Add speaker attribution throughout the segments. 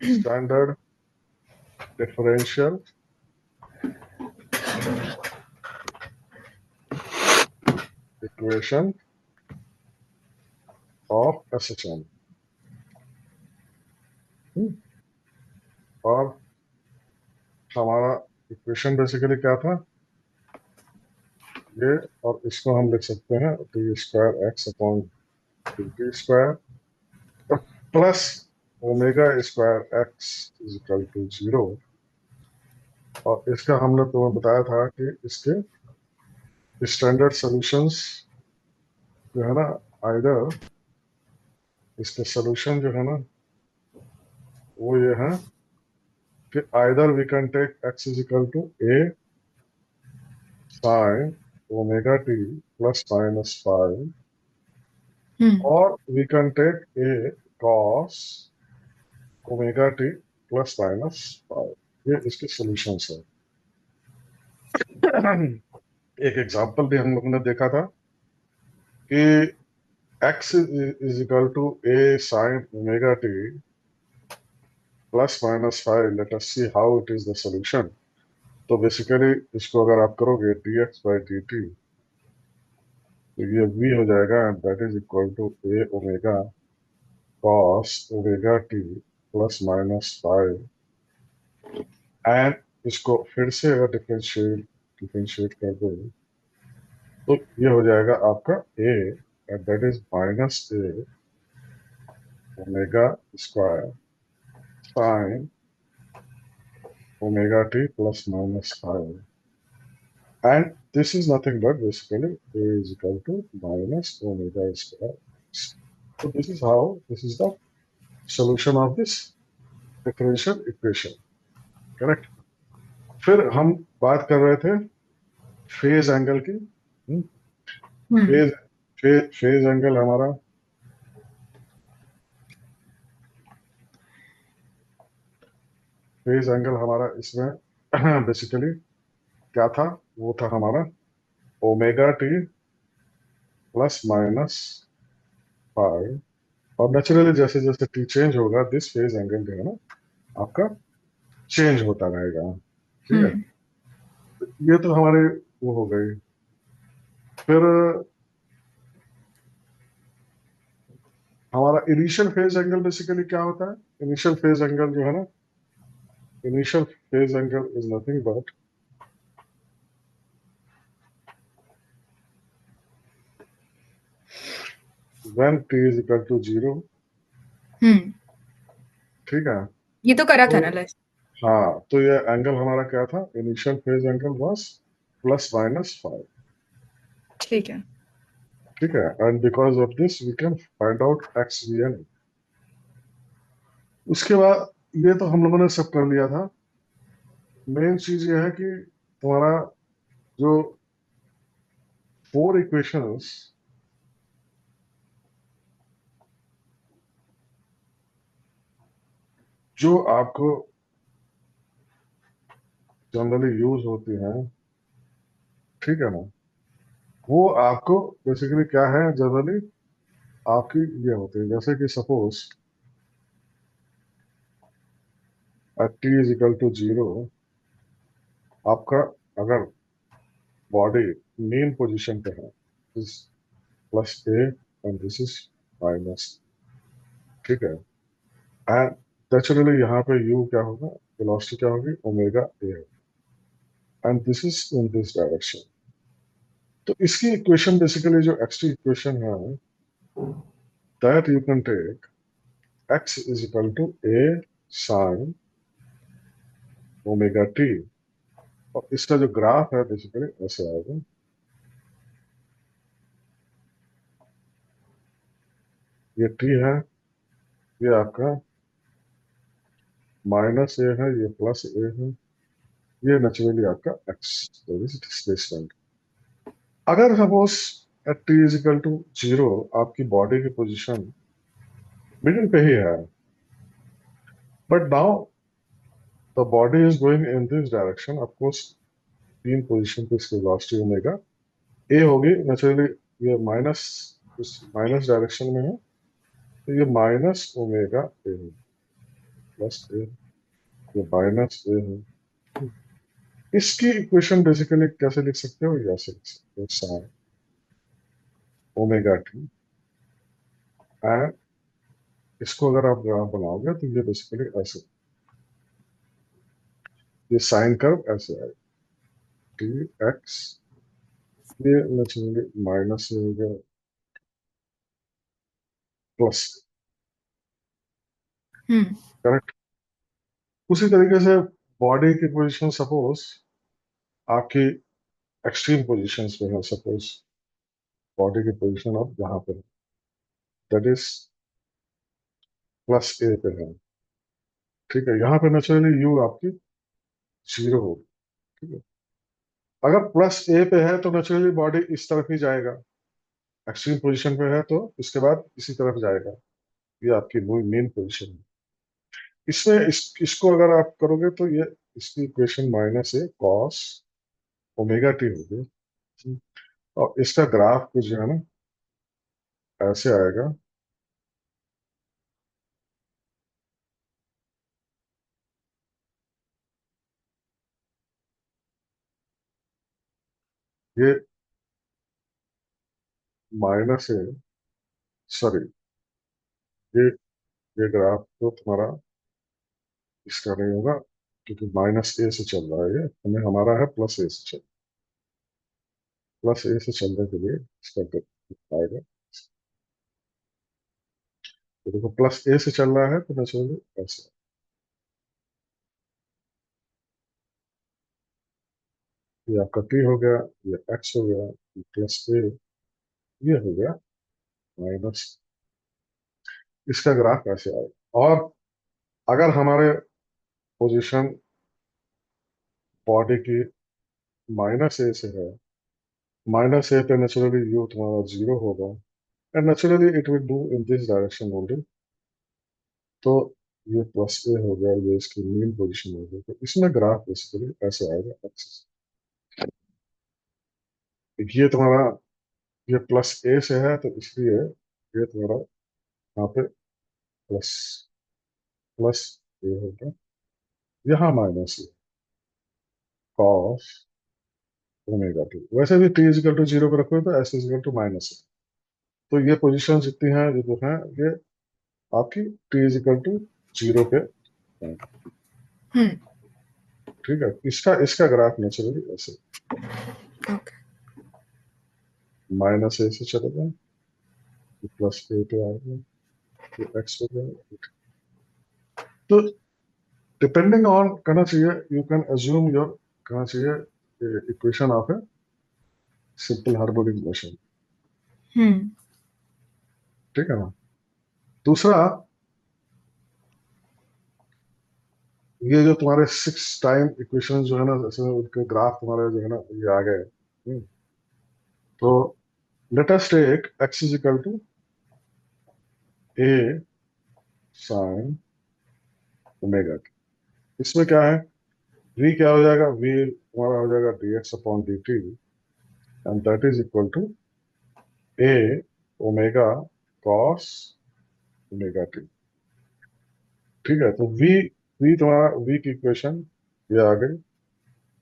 Speaker 1: Standard differential equation of SHM. और हमारा equation basically क्या था, ये, और इसको हम लिख सकते हैं T square x upon T square plus omega square X is equal to 0। और इसका हमने तुम्हें बताया था कि इसके स्टैंडर्ड सॉल्यूशंस जो है ना, आइदर इसके सॉल्यूशन जो है ना वो ये है कि either we can take x is equal to A sine omega T plus minus 5,
Speaker 2: hmm
Speaker 1: और we can take A cos omega T plus minus 5। ये इसके सॉल्यूशंस है। एक एग्जांपल भी हम लोगों ने देखा था कि x is equal to A sine omega T plus minus 5। Let us see how it is the solution. तो बेसिकली इसको अगर आप करोगे dx बाई dt, तो ये v हो जाएगा, and that is equal to A omega cos omega T plus minus 5। And इसको फिर से अगर डिफरेंशिएट कर दो, तो ये हो जाएगा आपका a, and that is minus a omega square sine omega T plus minus 5। And this is nothing but basically a is equal to minus omega square. So this is the solution of this differential equation. Correct? फिर हम बात कर रहे थे phase angle की।
Speaker 2: हम्म
Speaker 1: phase phase angle हमारा, इसमें basically क्या था, वो था हमारा ओमेगा टी प्लस माइनस 5। और नेचुरली जैसे जैसे टी चेंज होगा, दिस फेज एंगल जो है ना आपका चेंज होता रहेगा। ठीक है,
Speaker 2: हम्म
Speaker 1: ये तो हमारे वो हो गई। फिर हमारा इनिशियल फेज एंगल बेसिकली क्या होता है। इनिशियल फेज एंगल जो है ना, initial phase angle is nothing but when T is equal to 0।
Speaker 2: Hmm
Speaker 1: ठीक है,
Speaker 2: ये तो करा
Speaker 1: तो
Speaker 2: था ना लास्ट।
Speaker 1: हाँ, तो ये एंगल हमारा क्या था, initial phase angle was plus minus 5।
Speaker 2: ठीक है।
Speaker 1: ठीक है, and because of this we can find out x v n. उसके बाद ये तो हम लोगों ने सब कर लिया था। मेन चीज ये है कि तुम्हारा जो 4 इक्वेशंस जो आपको जनरली यूज होती हैं, ठीक है ना, वो आपको बेसिकली क्या है, जनरली आपकी ये होती है। जैसे कि suppose t is equal to 0, आपका अगर बॉडी मेन पोजीशन पे है, is plus a and this is minus. ठीक है, एंड नेचुरली यहाँ पे यू क्या होगा, वेलोसिटी क्या होगी, omega a, and this is in this direction. तो इसकी इक्वेशन बेसिकली जो एक्सटी इक्वेशन है, that you can take x is equal to A sine omega t. और इसका जो ग्राफ है बेसिकली ऐसे आएगा। ये टी है, ये आपका माइनस ए है, ये प्लस ए है, ये नेचुरली आपका एक्स डिस्प्लेसमेंट। अगर suppose at T is equal to 0 आपकी बॉडी की पोजीशन मिडिल पे ही है, but now the body is going in this direction. Of course तीन पोजीशन पे इसकी वेलोसिटी ओमेगा ए होगी नेचुरली। ये माइनस, इस माइनस डायरेक्शन में है, तो ये माइनस ओमेगा ए होगी। प्लस ए, ये माइनस ए है। इसकी इक्वेशन बेसिकली कैसे लिख सकते हो, ऐसे लिख सकते हो, साइन ओमेगा टी, एंड इसको अगर आप ग्राफ बनाओगे तो ये बेसिकली ऐसे, ये साइन कर्व ऐसे आएगा, टी एक्स, ये नेचुरली माइनस से हो गया प्लस,
Speaker 2: हम्म
Speaker 1: करेक्ट। उसी तरीके से बॉडी की पोजीशन सपोज आपकी एक्सट्रीम पोजीशंस में है, सपोज बॉडी की पोजीशन आप यहाँ पे, दैट इज प्लस ए पे है, ठीक है। यहाँ पे नेचुरली यू आपकी जीरो होगी, ठीक है। अगर प्लस ए पे है तो नेचुरली बॉडी इस तरफ ही जाएगा, एक्सट्रीम पोजीशन पे है तो इसके बाद इसी तरफ जाएगा, ये आपकी मेन पोजीशन है। इसमें इसको अगर आप करोगे तो ये इसकी इक्वेशन माइनस ए कॉस ओमेगा टी होगी, और इसका ग्राफ कुछ जो है ना ऐसे आएगा, ये माइनस ए, सॉरी, ये ये ग्राफ तो तुम्हारा इसका नहीं होगा, क्योंकि माइनस ए से चल रहा है, ये हमें हमारा है प्लस ए से चल, प्लस ए से चलने के लिए इसका आएगा। तो देखो प्लस ए से चल रहा है तो नेचुरली ऐसे, ये आपका टी हो गया, ये एक्स हो गया, ये प्लस ए, ये हो गया माइनस, इसका ग्राफ ऐसे आएगा। और अगर हमारे पोजीशन बॉडी की माइनस ए से है, माइनस ए पे नेचुरली यू तुम्हारा जीरो होगा, and naturally it will move in this direction only, तो ये प्लस ए हो गया, ये इसकी मीन पोजीशन हो गई, तो इसमें ग्राफ बेसिकली ऐसे आएगा एक्सिस। ये तुम्हारा, ये प्लस ए से है तो इसलिए ये तुम्हारा यहाँ पे प्लस प्लस ए होगा, यहाँ माइनस ए कॉस ओमेगा टी। वैसे भी टी इजिकल टू जीरो पे रखोगे तो एस इजिकल टू माइनस है, तो ये पोजीशन जितनी है जो है ये आपकी टी इजिकल टू जीरो पे है,
Speaker 2: हम्म
Speaker 1: ठीक है। इसका इसका ग्राफ नेचुरली ऐसे
Speaker 2: ओके
Speaker 1: माइनस ए से चलेगा, प्लस ए पे आएगा, ये एक्स हो गया। तो डिपेंडिंग ऑन करना चाहिए, यू कैन अज्यूम योर, करना चाहिए equation of a simple harmonic motion,
Speaker 2: hmm
Speaker 1: ठीक है ना। दूसरा, ये जो तुम्हारे सिक्स टाइम इक्वेशन जो है ना, जैसे उनके ग्राफ तुम्हारे जो है ना ये आ गए, तो let us take x is equal to A sine omega t. इसमें क्या है, v क्या हो जाएगा, v हमारा हो जाएगा dx upon dt, and that is equal to a omega cos omega t, ठीक है। तो v तुम्हारा v की इक्वेशन ये आ गई,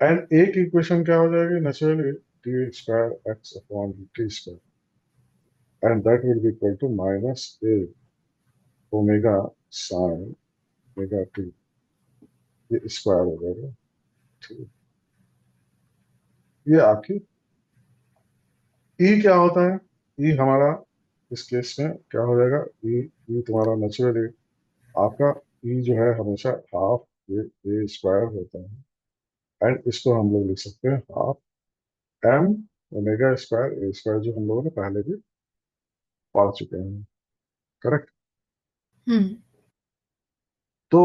Speaker 1: एंड a की इक्वेशन क्या हो जाएगी naturally, t square x upon T square, and that will be equal to minus a omega sine omega T, ये स्क्वायर हो जाएगा, ठीक है। ये आपकी ई क्या होता है, ई हमारा इस केस में क्या हो जाएगा, ई ई तुम्हारा नेचुरली आपका ई जो है हमेशा हाफ ए स्क्वायर होता है, एंड इसको हम लोग लिख सकते हैं हाफ एम ओमेगा स्क्वायर ए स्क्वायर, जो हम लोगों ने पहले भी पढ़ चुके हैं, करेक्ट।
Speaker 2: हम्म
Speaker 1: तो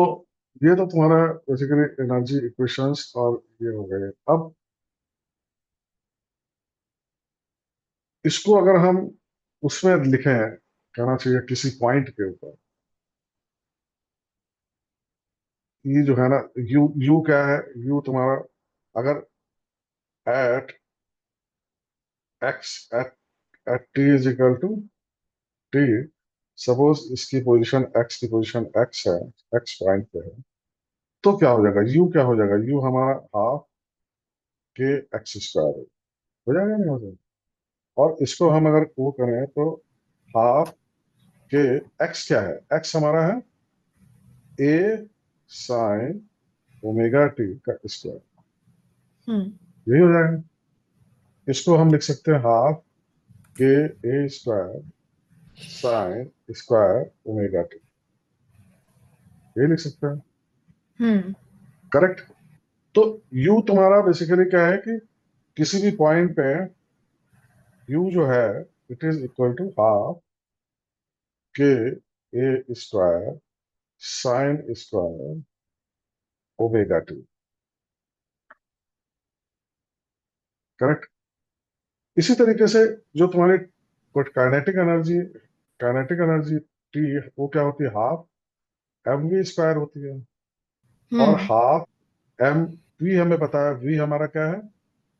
Speaker 1: ये तो तुम्हारा बेसिकली एनर्जी इक्वेशंस और ये हो गए। अब इसको अगर हम उसमें लिखें, कहना चाहिए किसी पॉइंट के ऊपर, ये जो है ना, यू यू क्या है, यू तुम्हारा अगर at x at at T is equal to t, suppose इसकी पोजीशन एक्स की पोजीशन एक्स है, एक्स पॉइंट पे है, तो क्या हो जाएगा, यू क्या हो जाएगा, यू हमारा हाफ के एक्स स्क्वायर हो जाएगा, नहीं हो जाएगा। और इसको हम अगर वो करें तो हाफ के एक्स क्या है, एक्स हमारा है ए साइन ओमेगा टी का स्क्वायर,
Speaker 2: हम्म
Speaker 1: यही हो जाएगा। इसको हम लिख सकते हैं हाफ के A square sine square omega T, ये लिख सकते हैं।
Speaker 2: Hmm
Speaker 1: correct. तो यू तुम्हारा बेसिकली क्या है कि किसी भी पॉइंट पे यू जो है it is equal to half के A square sine square omega T. Correct. इसी तरीके से जो तुम्हारी काइनेटिक एनर्जी टी, वो क्या होती है, हाफ एम वी स्क्वायर होती है। और
Speaker 2: हम्म
Speaker 1: हाफ एम वी हमें पता है, वी हमारा क्या है,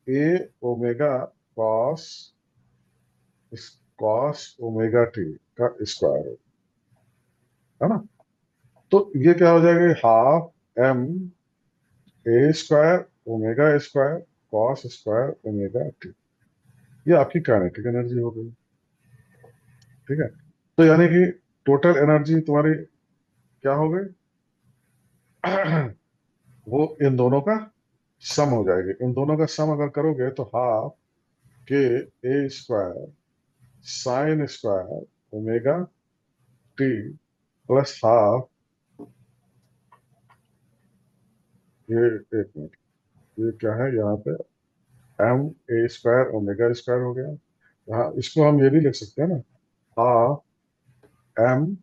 Speaker 1: A omega cos cos omega T का स्क्वायर है ना। तो ये क्या हो जाएगा, half M A square omega square cos square omega T, ये आपकी काइनेटिक एनर्जी हो गई। ठीक है। तो यानी कि टोटल एनर्जी तुम्हारी क्या हो गई, वो इन दोनों का सम हो जाएगी। इन दोनों का सम अगर करोगे तो हाफ के A square sine square omega T plus half, ये एक मिनट, ये क्या है यहाँ पे, एम ए स्क्वायर ओमेगा स्क्वायर हो गया। यहाँ इसको हम ये भी लिख सकते हैं ना, हाफ एम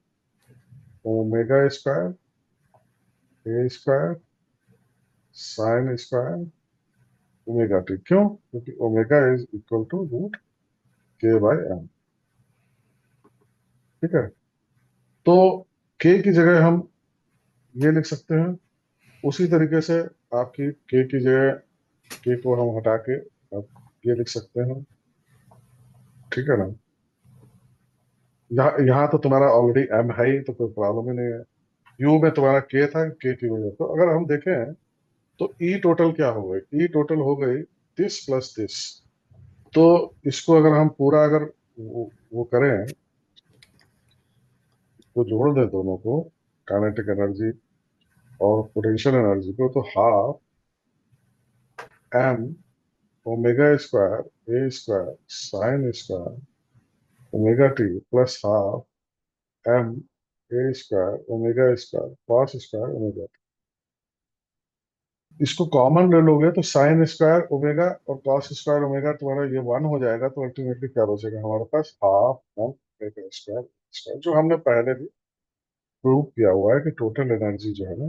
Speaker 1: ओमेगा स्क्वायर ए square sine square omega T. क्यों, क्योंकि omega is equal to root K by M. ठीक है। तो के की जगह हम ये लिख सकते हैं, उसी तरीके से आपकी के की जगह के को हम हटा के आप ये लिख सकते हैं। ठीक है ना। यहाँ यहाँ तो तुम्हारा ऑलरेडी एम है ही, तो कोई प्रॉब्लम ही नहीं है। यू में तुम्हारा के था, के की वजह, तो अगर हम देखें तो ई टोटल क्या हो गई, ई टोटल हो गई दिस प्लस दिस। तो इसको अगर हम पूरा अगर वो करें, तो जोड़ दें दोनों को, काइनेटिक एनर्जी और पोटेंशियल एनर्जी को, तो half M omega square A square sine square omega T plus half M A square omega square cos square omega t. इसको कॉमन ले लोगे तो साइन स्क्वायर ओमेगा और कॉस स्क्वायर ओमेगा तुम्हारा ये वन हो जाएगा। तो अल्टीमेटली क्या बचेगा हमारे पास, half M omega square square, जो हमने पहले भी प्रूव किया हुआ है कि टोटल एनर्जी जो है ना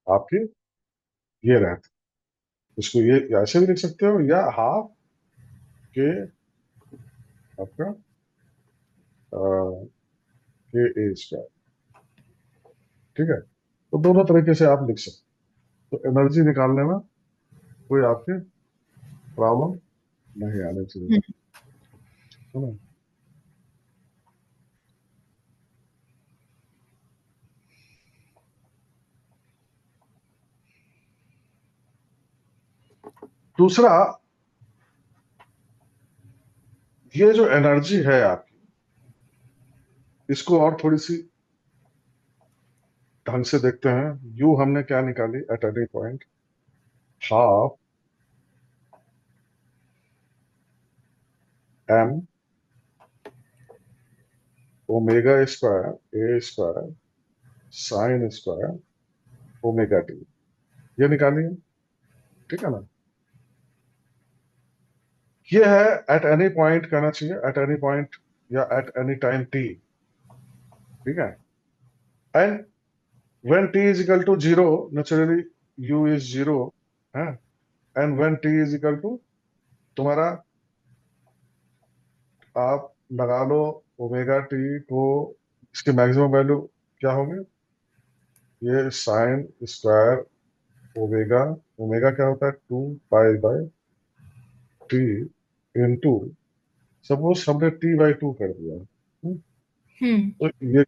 Speaker 1: आपकी ये रहती है। इसको ये ऐसे भी लिख सकते हो, या हाफ के आपका के ए स्क्वायर। ठीक है। तो दोनों तरीके से आप लिख सकते हो, तो एनर्जी निकालने में कोई आपके प्रॉब्लम नहीं आनी चाहिए,
Speaker 2: हम्म
Speaker 1: है ना। दूसरा, ये जो एनर्जी है आपकी, इसको और थोड़ी सी ढंग से देखते हैं। यू हमने क्या निकाली at any point, half M omega square A square sine square omega T, ये निकाली है। ठीक है ना। ये है एट एनी पॉइंट, कहना चाहिए एट एनी पॉइंट या एट एनी टाइम टी। ठीक है। And when T is equal to zero, naturally U is zero है। And when T is equal to तुम्हारा, आप लगा लो ओमेगा टी को, इसकी मैक्सिमम वैल्यू क्या होगी, ये साइन स्क्वायर ओमेगा, ओमेगा क्या होता है, 2 pi by T into, suppose हमने टी बाई टू कर दिया,
Speaker 2: हम्म
Speaker 1: तो ये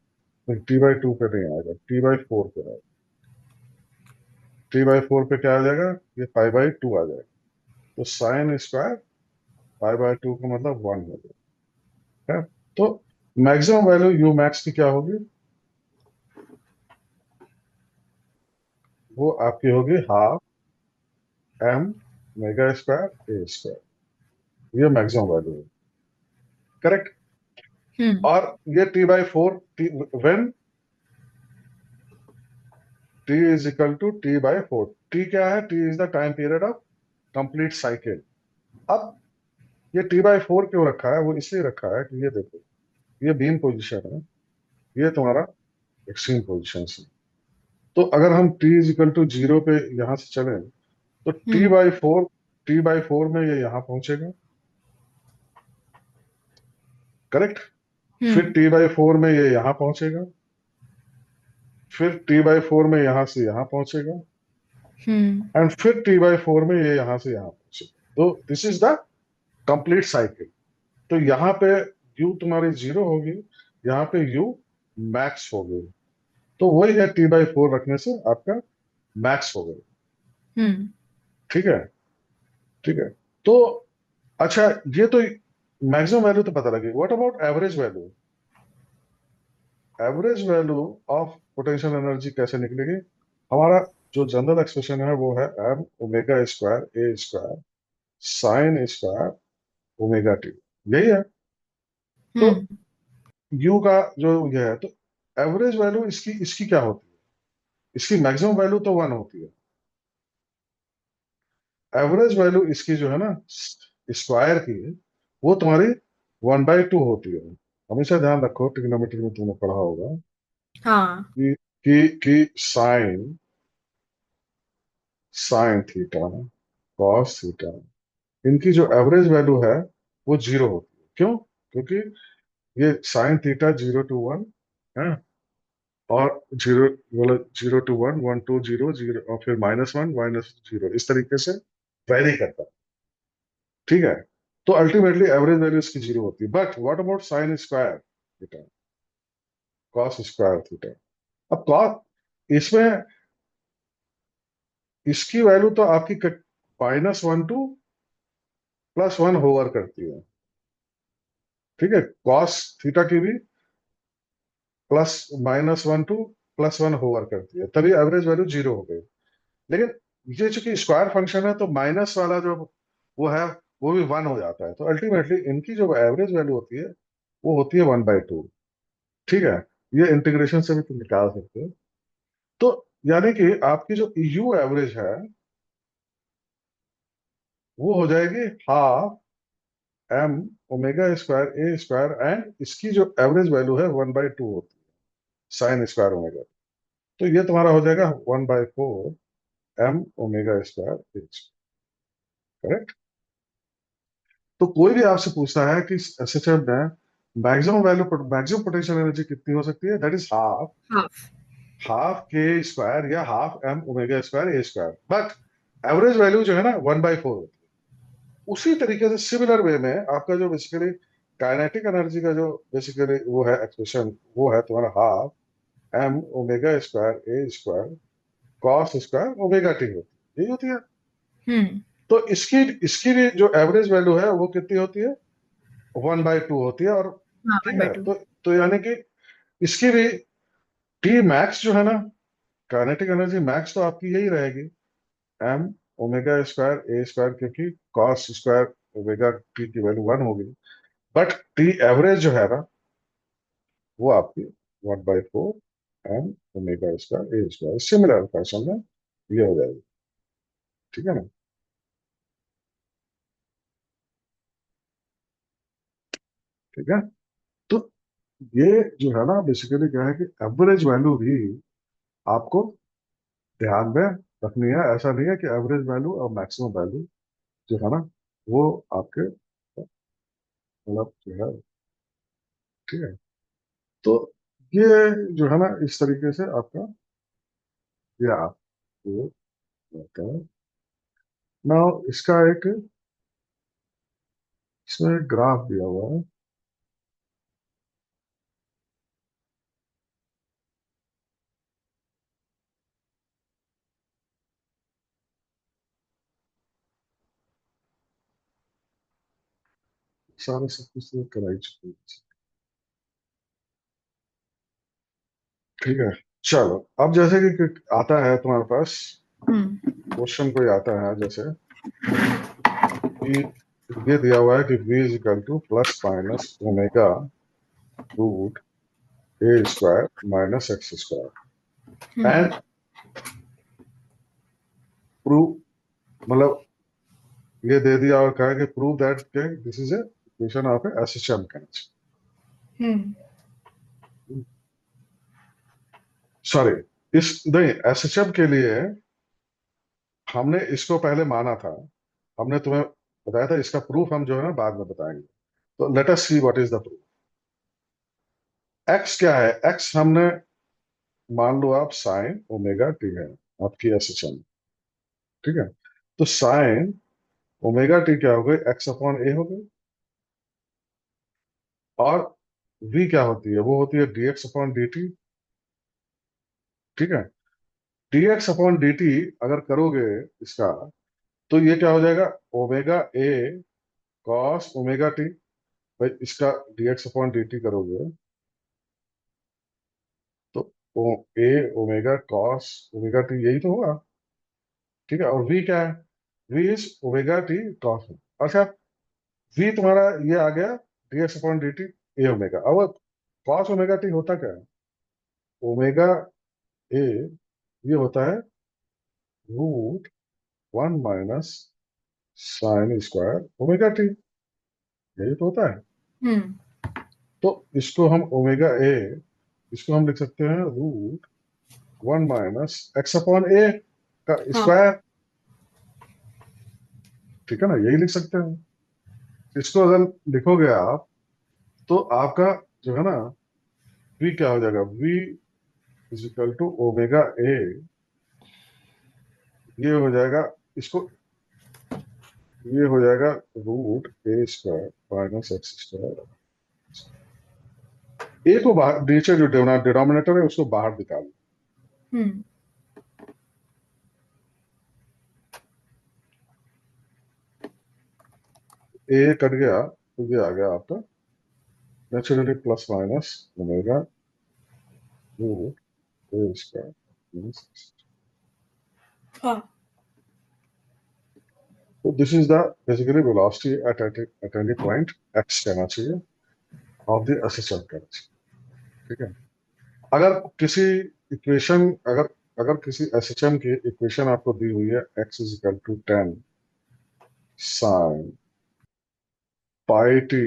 Speaker 1: T/2 पे नहीं आएगा, T/4 पे आएगा। T/4 पे क्या आ जाएगा, ये π/2 आ जाएगा। तो साइन स्क्वायर π/2 का मतलब 1 हो गया है। तो मैक्सिमम वैल्यू यू मैक्स की क्या होगी, वो आपकी होगी हाफ एम मेगा स्क्वायर ए स्क्वायर। ये मैक्सिमम वैल्यू है, करेक्ट।
Speaker 2: हम्म
Speaker 1: और ये T/4, when T is equal to T/4। T क्या है, T is the time period of complete cycle. अब ये T/4 क्यों रखा है, वो इसलिए रखा है कि ये देखो, ये बीम पोजीशन है, ये तुम्हारा एक्सट्रीम पोजीशन है। तो अगर हम T इज इक्वल टू 0 पे यहां से चलें, तो T
Speaker 2: hmm
Speaker 1: by four T by four में ये यहां पहुंचेगा, करेक्ट। फिर
Speaker 2: हम्म
Speaker 1: T/4 में ये यहां पहुंचेगा, फिर T/4 में यहां से यहां पहुंचेगा,
Speaker 2: हम्म
Speaker 1: एंड फिर T/4 में ये यहां से यहां पहुंचेगा। तो this is the complete cycle. तो यहाँ पे यू तुम्हारी 0 होगी, यहाँ पे यू मैक्स हो गई। तो वही है, T/4 रखने से आपका मैक्स हो गई।
Speaker 2: हम्म
Speaker 1: ठीक है, ठीक है। तो अच्छा, ये तो मैक्सिमम वैल्यू तो पता लगी, what about average value. Average value of potential energy कैसे निकलेगी, हमारा जो जनरल एक्सप्रेशन है वो है एम ओमेगा स्क्वायर ए square sine square omega T, यही है। तो
Speaker 2: हम्म
Speaker 1: यू का जो ये है, तो एवरेज वैल्यू इसकी इसकी क्या होती है, इसकी मैक्सिमम वैल्यू तो 1 होती है। एवरेज वैल्यू इसकी जो है ना, स्क्वायर की, वो तुम्हारी 1/2 होती है। हमेशा ध्यान रखो, ट्रिग्नोमेट्री में तुमने पढ़ा होगा
Speaker 2: हाँ
Speaker 1: कि sine sine theta cos theta, इनकी जो एवरेज वैल्यू है वो 0 होती है। क्यों, क्योंकि ये साइन थीटा 0 to 1 है, और 0 मतलब 0 to 1, 1 to 0, 0 और फिर -1 -0, इस तरीके से वैरी करता है। ठीक है, तो अल्टीमेटली एवरेज वैल्यू इसकी 0 होती है। But what about sine square theta cos square theta. अब कॉस, इसमें इसकी वैल्यू तो आपकी -1 to +1 होवर करती है। ठीक है, कॉस थीटा की भी +-1 to +1 होवर करती है, तभी एवरेज वैल्यू 0 हो गई। लेकिन ये चूंकि स्क्वायर फंक्शन है, तो माइनस वाला जो वो है, वो भी 1 हो जाता है। तो अल्टीमेटली इनकी जो एवरेज वैल्यू होती है, वो होती है 1/2। ठीक है, ये इंटीग्रेशन से भी तुम निकाल सकते हो। तो यानी कि आपकी जो यू एवरेज है, वो हो जाएगी half M omega square A square, and इसकी जो एवरेज वैल्यू है 1/2 होती है साइन स्क्वायर ओमेगा। तो ये तुम्हारा हो जाएगा 1/4 m omega square h, correct. तो कोई भी आपसे पूछता है कि एसएचएफ में maximum value maximum potential energy कितनी हो सकती है, that is half
Speaker 2: half
Speaker 1: half k square या half M omega square A square. But average value जो है ना 1/4 होती है। उसी तरीके से सिमिलर वे में आपका जो बेसिकली काइनेटिक एनर्जी का जो बेसिकली वो है एक्सप्रेशन, वो है तुम्हारा हाफ एम ओमेगा स्क्वायर ए square cos square omega T होती है, यही होती है।
Speaker 2: हम्म
Speaker 1: तो इसकी इसकी भी जो एवरेज वैल्यू है वो कितनी होती है, 1/2 होती है। और
Speaker 2: हाँ
Speaker 1: ठीक
Speaker 2: वन बाई
Speaker 1: है,
Speaker 2: टू
Speaker 1: तो यानी कि इसकी भी टी मैक्स जो है ना, काइनेटिक एनर्जी मैक्स तो आपकी यही रहेगी, एम ओमेगा स्क्वायर ए स्क्वायर, क्योंकि कॉस स्क्वायर ओमेगा टी की वैल्यू 1 होगी। बट टी एवरेज जो है ना, वो आपकी 1/4 एम ओमेगा स्क्वायर ए स्क्वायर, सिमिलर फैशन में ये हो जाएगी। ठीक है ना, ठीक है। तो ये जो है ना, बेसिकली क्या है कि एवरेज वैल्यू भी आपको ध्यान में रखनी है। ऐसा नहीं है कि एवरेज वैल्यू और मैक्सिमम वैल्यू जो है ना, वो आपके मतलब जो है, ठीक है। तो ये जो है ना, इस तरीके से आपका ये आपको रहता है। नाउ इसका एक इसमें ग्राफ दिया हुआ है। सारे सब कुछ तो करा ही चुके हैं। ठीक है, चलो अब जैसे कि आता है तुम्हारे पास क्वेश्चन कोई आता है जैसे कि ये दिया हुआ है कि v is equal to plus minus omega root A square minus x square and prove, मतलब ये दे दिया और कहा कि prove that this is a equation of a SHM mechanics. Sorry, इस नहीं, एसएचएम के लिए हमने इसको पहले माना था, हमने तुम्हें बताया था, इसका प्रूफ हम जो है ना बाद में बताएंगे। तो let us see what is the proof. X क्या है? एक्स हमने मान लो आप साइन ओमेगा टी है आपकी एसएचएम, ठीक है? तो साइन ओमेगा टी क्या हो गई? एक्स अपॉन ए हो गई। और v क्या होती है? वो होती है dx अपॉन dt, ठीक है? dx अपॉन dt अगर करोगे इसका, तो ये क्या हो जाएगा? Omega A cos omega T. भाई इसका dx अपॉन dt करोगे तो ओ ए ओमेगा कॉस ओमेगा टी, यही तो होगा, ठीक है? और v क्या है? v is omega t cos. अच्छा, v तुम्हारा ये आ गया dx upon dt a omega. अब कॉस ओमेगा टी होता क्या है? ओमेगा ए ये होता है root one minus sine square omega T, यही तो होता है। तो इसको हम ओमेगा ए, इसको हम लिख सकते हैं root one minus X upon A का स्क्वायर, ठीक है ना? यही लिख सकते हैं। इसको अगर लिखोगे आप तो आपका जो है ना v क्या हो जाएगा? v is equal to omega a, ये हो जाएगा, इसको ये हो जाएगा root A square minus x square. A को बाहर, नीचे जो डिनोमिनेटर है उसको बाहर निकालो। ए कट गया तो ये आ गया आपका naturally plus minus omega root ए स्क्वायर माइनस एक्स। तो this is the basically velocity at any point X कहना चाहिए ऑफ द एसएचएम कहना चाहिए, ठीक है? अगर किसी इक्वेशन, अगर किसी एसएचएम की इक्वेशन आपको दी हुई है x is equal to 10 sine pi t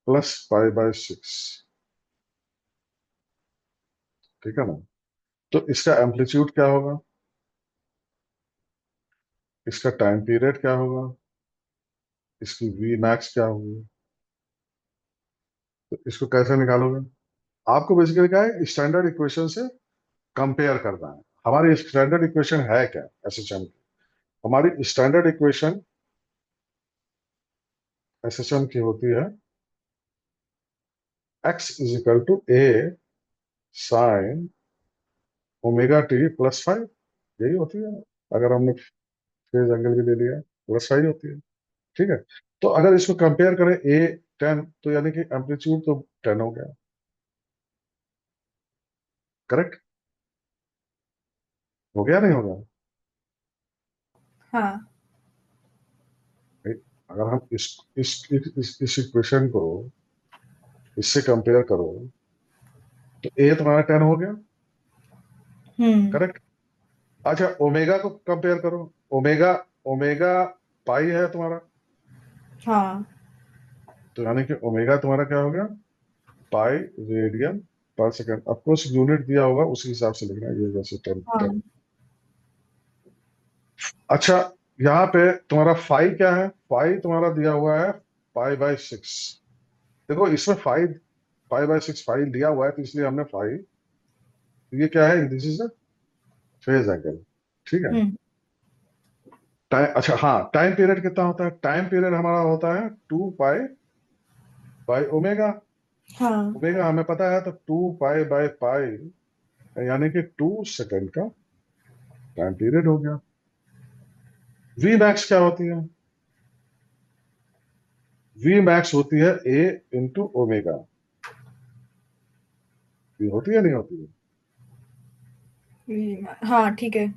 Speaker 1: plus pi by 6, ठीक है ना? तो इसका एम्पलीट्यूड क्या होगा? इसका टाइम पीरियड क्या होगा? इसकी वी मैक्स क्या होगी? तो इसको कैसे निकालोगे? आपको बेसिकली क्या है, स्टैंडर्ड इक्वेशन से कंपेयर करना है। हमारी स्टैंडर्ड इक्वेशन है क्या एसएचएम की? हमारी स्टैंडर्ड इक्वेशन एसएचएम की होती है x is equal to A sine omega T plus five, यही होती है। अगर हमने फेज एंगल भी ले लिया प्लस फाइव होती है, ठीक है? तो अगर इसको कंपेयर करें ए 10, तो यानी कि एम्पलीट्यूड तो 10 हो गया, करेक्ट? हो गया नहीं होगा? right? अगर हम इस इक्वेशन को इससे कंपेयर करो तो ए तुम्हारा 10 हो गया, करेक्ट? अच्छा, ओमेगा को कंपेयर करो। ओमेगा ओमेगा पाई है तुम्हारा, तो यानी कि ओमेगा तुम्हारा क्या हो गया? पाई रेडियन पर सेकंड। ऑफकोर्स यूनिट दिया होगा उसी हिसाब से लिखना है, ये जैसे 10। अच्छा, यहाँ पे तुम्हारा फाई क्या है? फाई तुम्हारा दिया हुआ है पाई बाय 6। देखो इसमें फाइव, पाई बाय 6 फाई दिया हुआ है, तो इसलिए हमने फाई, ये क्या है? This is the phase angle, ठीक है? टाइम, अच्छा हाँ, टाइम पीरियड कितना होता है? टाइम पीरियड हमारा होता है 2 पाई बाय ओमेगा। ओमेगा हमें पता है, तो 2 पाई बाय पाई यानी कि 2 सेकंड का टाइम पीरियड हो गया। वी मैक्स क्या होती है? वी मैक्स होती है ए इंटू ओमेगा। ये होती है नहीं होती है?
Speaker 2: हाँ ठीक है।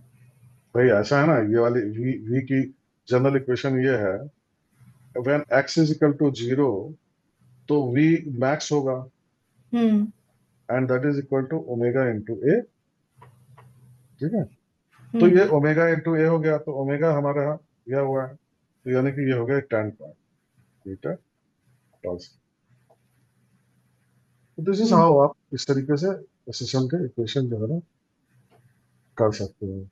Speaker 1: भाई ऐसा है ना, ये वाली वी वी की जनरल इक्वेशन ये है, when X is equal to zero तो वी मैक्स होगा,
Speaker 2: hmm
Speaker 1: and that is equal to omega into A. ठीक है, तो ये
Speaker 2: हम्म
Speaker 1: ओमेगा इंटू ए हो गया, तो ओमेगा हमारा यहाँ दिया हुआ है, तो यानी कि ये हो गया ten point metre per second. तो दिस इज
Speaker 2: हम्म
Speaker 1: हाउ आप इस तरीके से सिस्टम के इक्वेशन जो है ना कर सकते हो।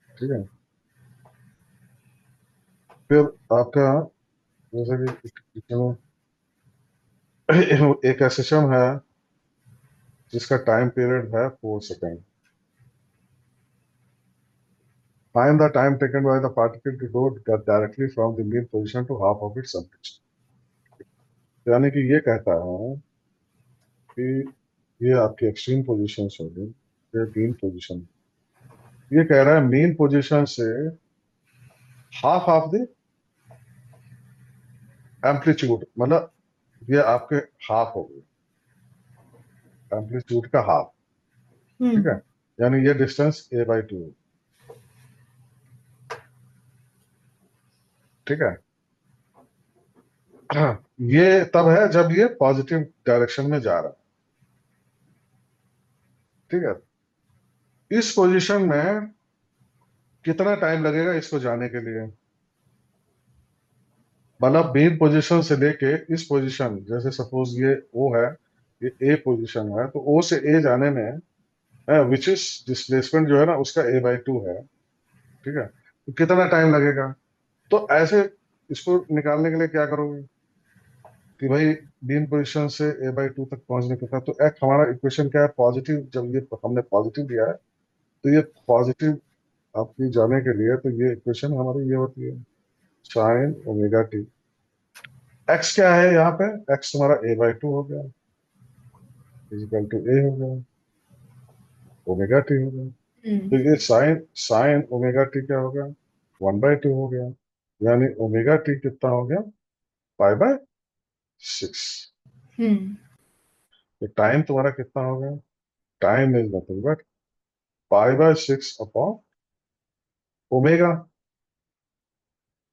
Speaker 1: ठीक है, फिर आपका जैसे कि चलो, एक सिस्टम है जिसका टाइम पीरियड है 4 second. Find the time taken by the particle to go directly from the mean position to half of its amplitude. यानी कि ये कहता है कि ये आपकी एक्सट्रीम पोजीशन होगी, ये मीन पोजीशन। ये कह रहा है मीन पोजीशन से हाफ ऑफ द एम्पलीट्यूड, मतलब ये आपके हाफ हो गए, एम्पलीट्यूड का हाफ। ठीक है,
Speaker 2: हम्म
Speaker 1: यानी ये डिस्टेंस a/2 है। ठीक है, ये तब है जब ये पॉजिटिव डायरेक्शन में जा रहा है। ठीक है, इस पोजीशन में कितना टाइम लगेगा इसको जाने के लिए? मतलब मेन पोजीशन से लेके इस पोजीशन, जैसे सपोज ये ओ है, ये ए पोजीशन है, तो ओ से ए जाने में विच इज डिस्प्लेसमेंट जो है ना उसका a/2 है। ठीक है, तो कितना टाइम लगेगा? तो ऐसे इसको निकालने के लिए क्या करोगे कि भाई मेन पोजीशन से a/2 तक पहुंचने के था, तो एक हमारा इक्वेशन क्या है, पॉजिटिव, जब ये हमने पॉजिटिव लिया है तो ये पॉजिटिव आपकी जाने के लिए, तो ये इक्वेशन हमारी ये होती है साइन ओमेगा टी। एक्स क्या है यहाँ पे? एक्स हमारा a/2 हो गया, इजिकल टू ए हो गया, ओमेगा टी हो गया। तो
Speaker 2: हम्म
Speaker 1: ये साइन साइन ओमेगा टी क्या हो गया? 1/2 हो गया, यानी ओमेगा टी कितना हो गया? π/6।
Speaker 2: हम्म
Speaker 1: तो टाइम तुम्हारा कितना हो गया? Time is nothing but π/6 upon omega.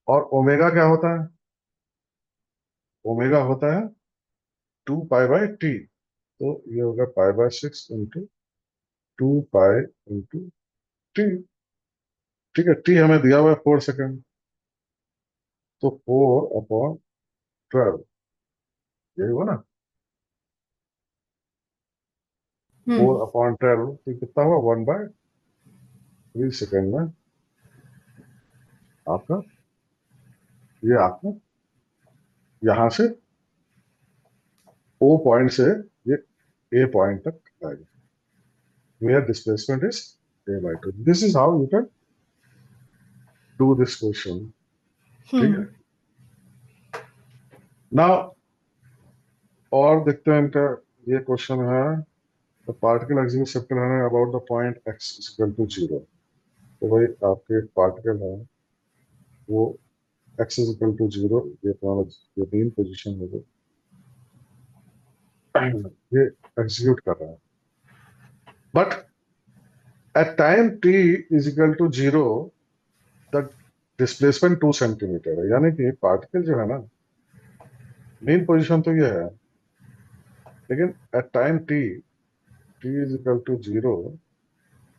Speaker 1: और ओमेगा क्या होता है? ओमेगा होता है 2π/t। तो ये होगा π/6 इंटू 2π इंटू टी। ठीक है, टी हमें दिया हुआ है 4 सेकेंड, तो 4/12, यही हुआ ना? फोर
Speaker 2: हम्म
Speaker 1: अपॉन ट्वेल्व तो कितना हुआ? 1/3 सेकेंड में आपका, ये आपका यहां से ओ पॉइंट से ये ए पॉइंट तक आएगा, where displacement is a/2। This is how you can do this question. ठीक है,
Speaker 2: हम्म
Speaker 1: नाउ और देखते हैं इनका। ये क्वेश्चन है, द पार्टिकल एक्सिट है about the point x equal to 0। तो भाई आपके पार्टिकल है वो x इज इक्वल टू 0, ये तुम्हारा ये मेन पोजिशन है जो ये एग्जीक्यूट कर रहा है, but at time t is equal to 0 the displacement 2 centimetre है। यानी कि पार्टिकल जो है ना, मेन पोजीशन तो ये है, लेकिन at time T is equal to 0,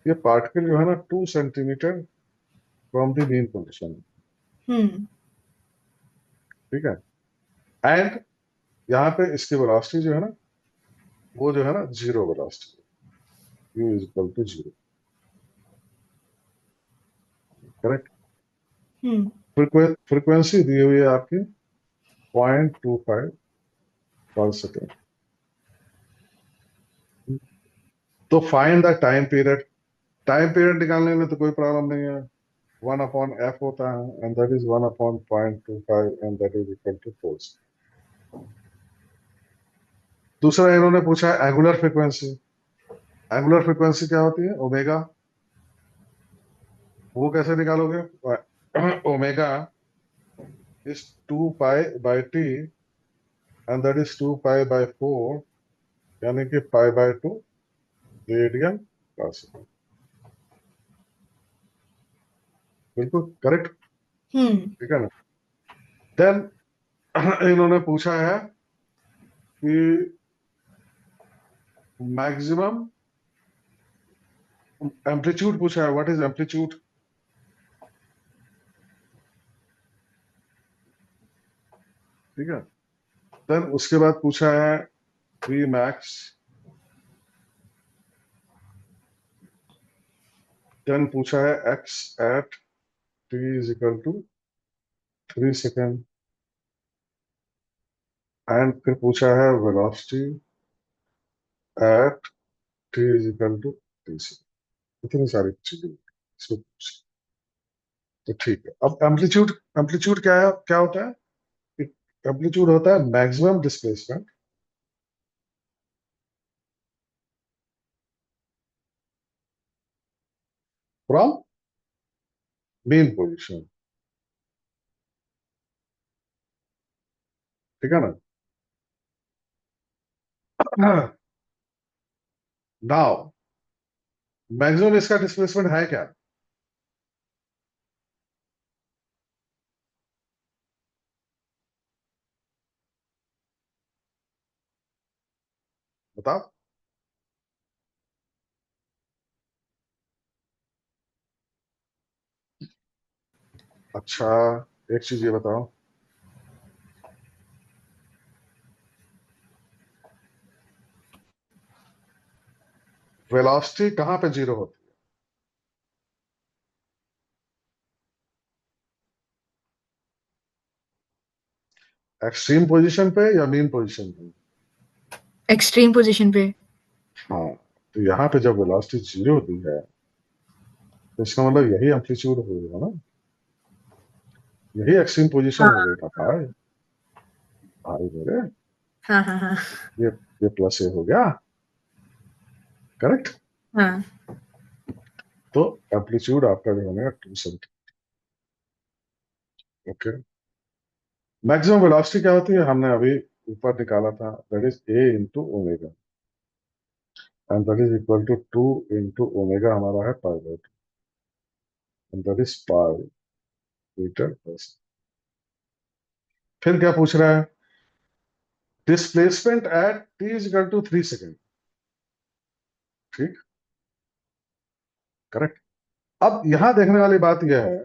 Speaker 1: ये पार्टिकल जो है ना 2 centimetre from the mean position.
Speaker 2: Hmm
Speaker 1: ठीक है, एंड यहाँ पे इसकी वेलोसिटी जो है ना, वो जो है ना zero velocity, U is equal to 0। Correct.
Speaker 2: Hmm
Speaker 1: frequency दी हुई है आपकी 0.25 पर सेकेंड। तो find the time period. Time period निकालने में तो कोई प्रॉब्लम नहीं है, 1/f होता है, and that is 1/0.25, and that is equal to 4। दूसरा इन्होंने पूछा है एंगुलर फ्रीक्वेंसी। एंगुलर फ्रीक्वेंसी क्या होती है? ओमेगा। वो कैसे निकालोगे? Omega is 2π/t and that is 2 pi by 4, यानी कि पाई/2 रेडियन पर सेकेंड। बिल्कुल करेक्ट।
Speaker 2: हम्म
Speaker 1: ठीक है ना। देन इन्होंने पूछा है कि मैक्सिमम एम्पलीट्यूड पूछा है, व्हाट इज एम्पलीट्यूड। ठीक है। देन उसके बाद पूछा है वी मैक्स। देन पूछा है x at T is equal to 3 second. And फिर पूछा है velocity at T is equal to 3 second. इतनी सारी चीजें इसमें पूछी। तो ठीक है, अब एम्पलीट्यूड, एम्पलीट्यूड क्या है, क्या होता है। एम्पलीट्यूड होता है maximum displacement from main position. ठीक है ना। नाउ मैक्सिमम इसका डिस्प्लेसमेंट है क्या। बताओ। अच्छा, एक चीज ये बताओ, वेलोसिटी कहां पे जीरो होती है, एक्सट्रीम पोजीशन पे या मीन पोजीशन पे।
Speaker 2: एक्सट्रीम पोजीशन पे।
Speaker 1: हाँ, तो यहाँ पे जब वेलोसिटी जीरो होती है तो इसका मतलब यही एम्पलीट्यूड होगा ना, यही एक्सट्रीम पोजीशन हो
Speaker 2: हाँ
Speaker 1: गई ना भाई। भाई मेरे,
Speaker 2: हाँ हाँ हाँ
Speaker 1: ये ये प्लस ए हो गया। करेक्ट।
Speaker 2: हाँ।
Speaker 1: तो एम्पलीट्यूड आपका जो बनेगा 2 सेंटीमीटर। ओके। मैक्सिमम वेलोसिटी क्या होती है, हमने अभी ऊपर निकाला था, that is A into omega, and that is equal to 2 into omega, हमारा है पाई/2, and that is pi metre per second. फिर क्या पूछ रहा है, displacement at T is equal to 3 second. ठीक। करेक्ट। अब यहां देखने वाली बात यह है,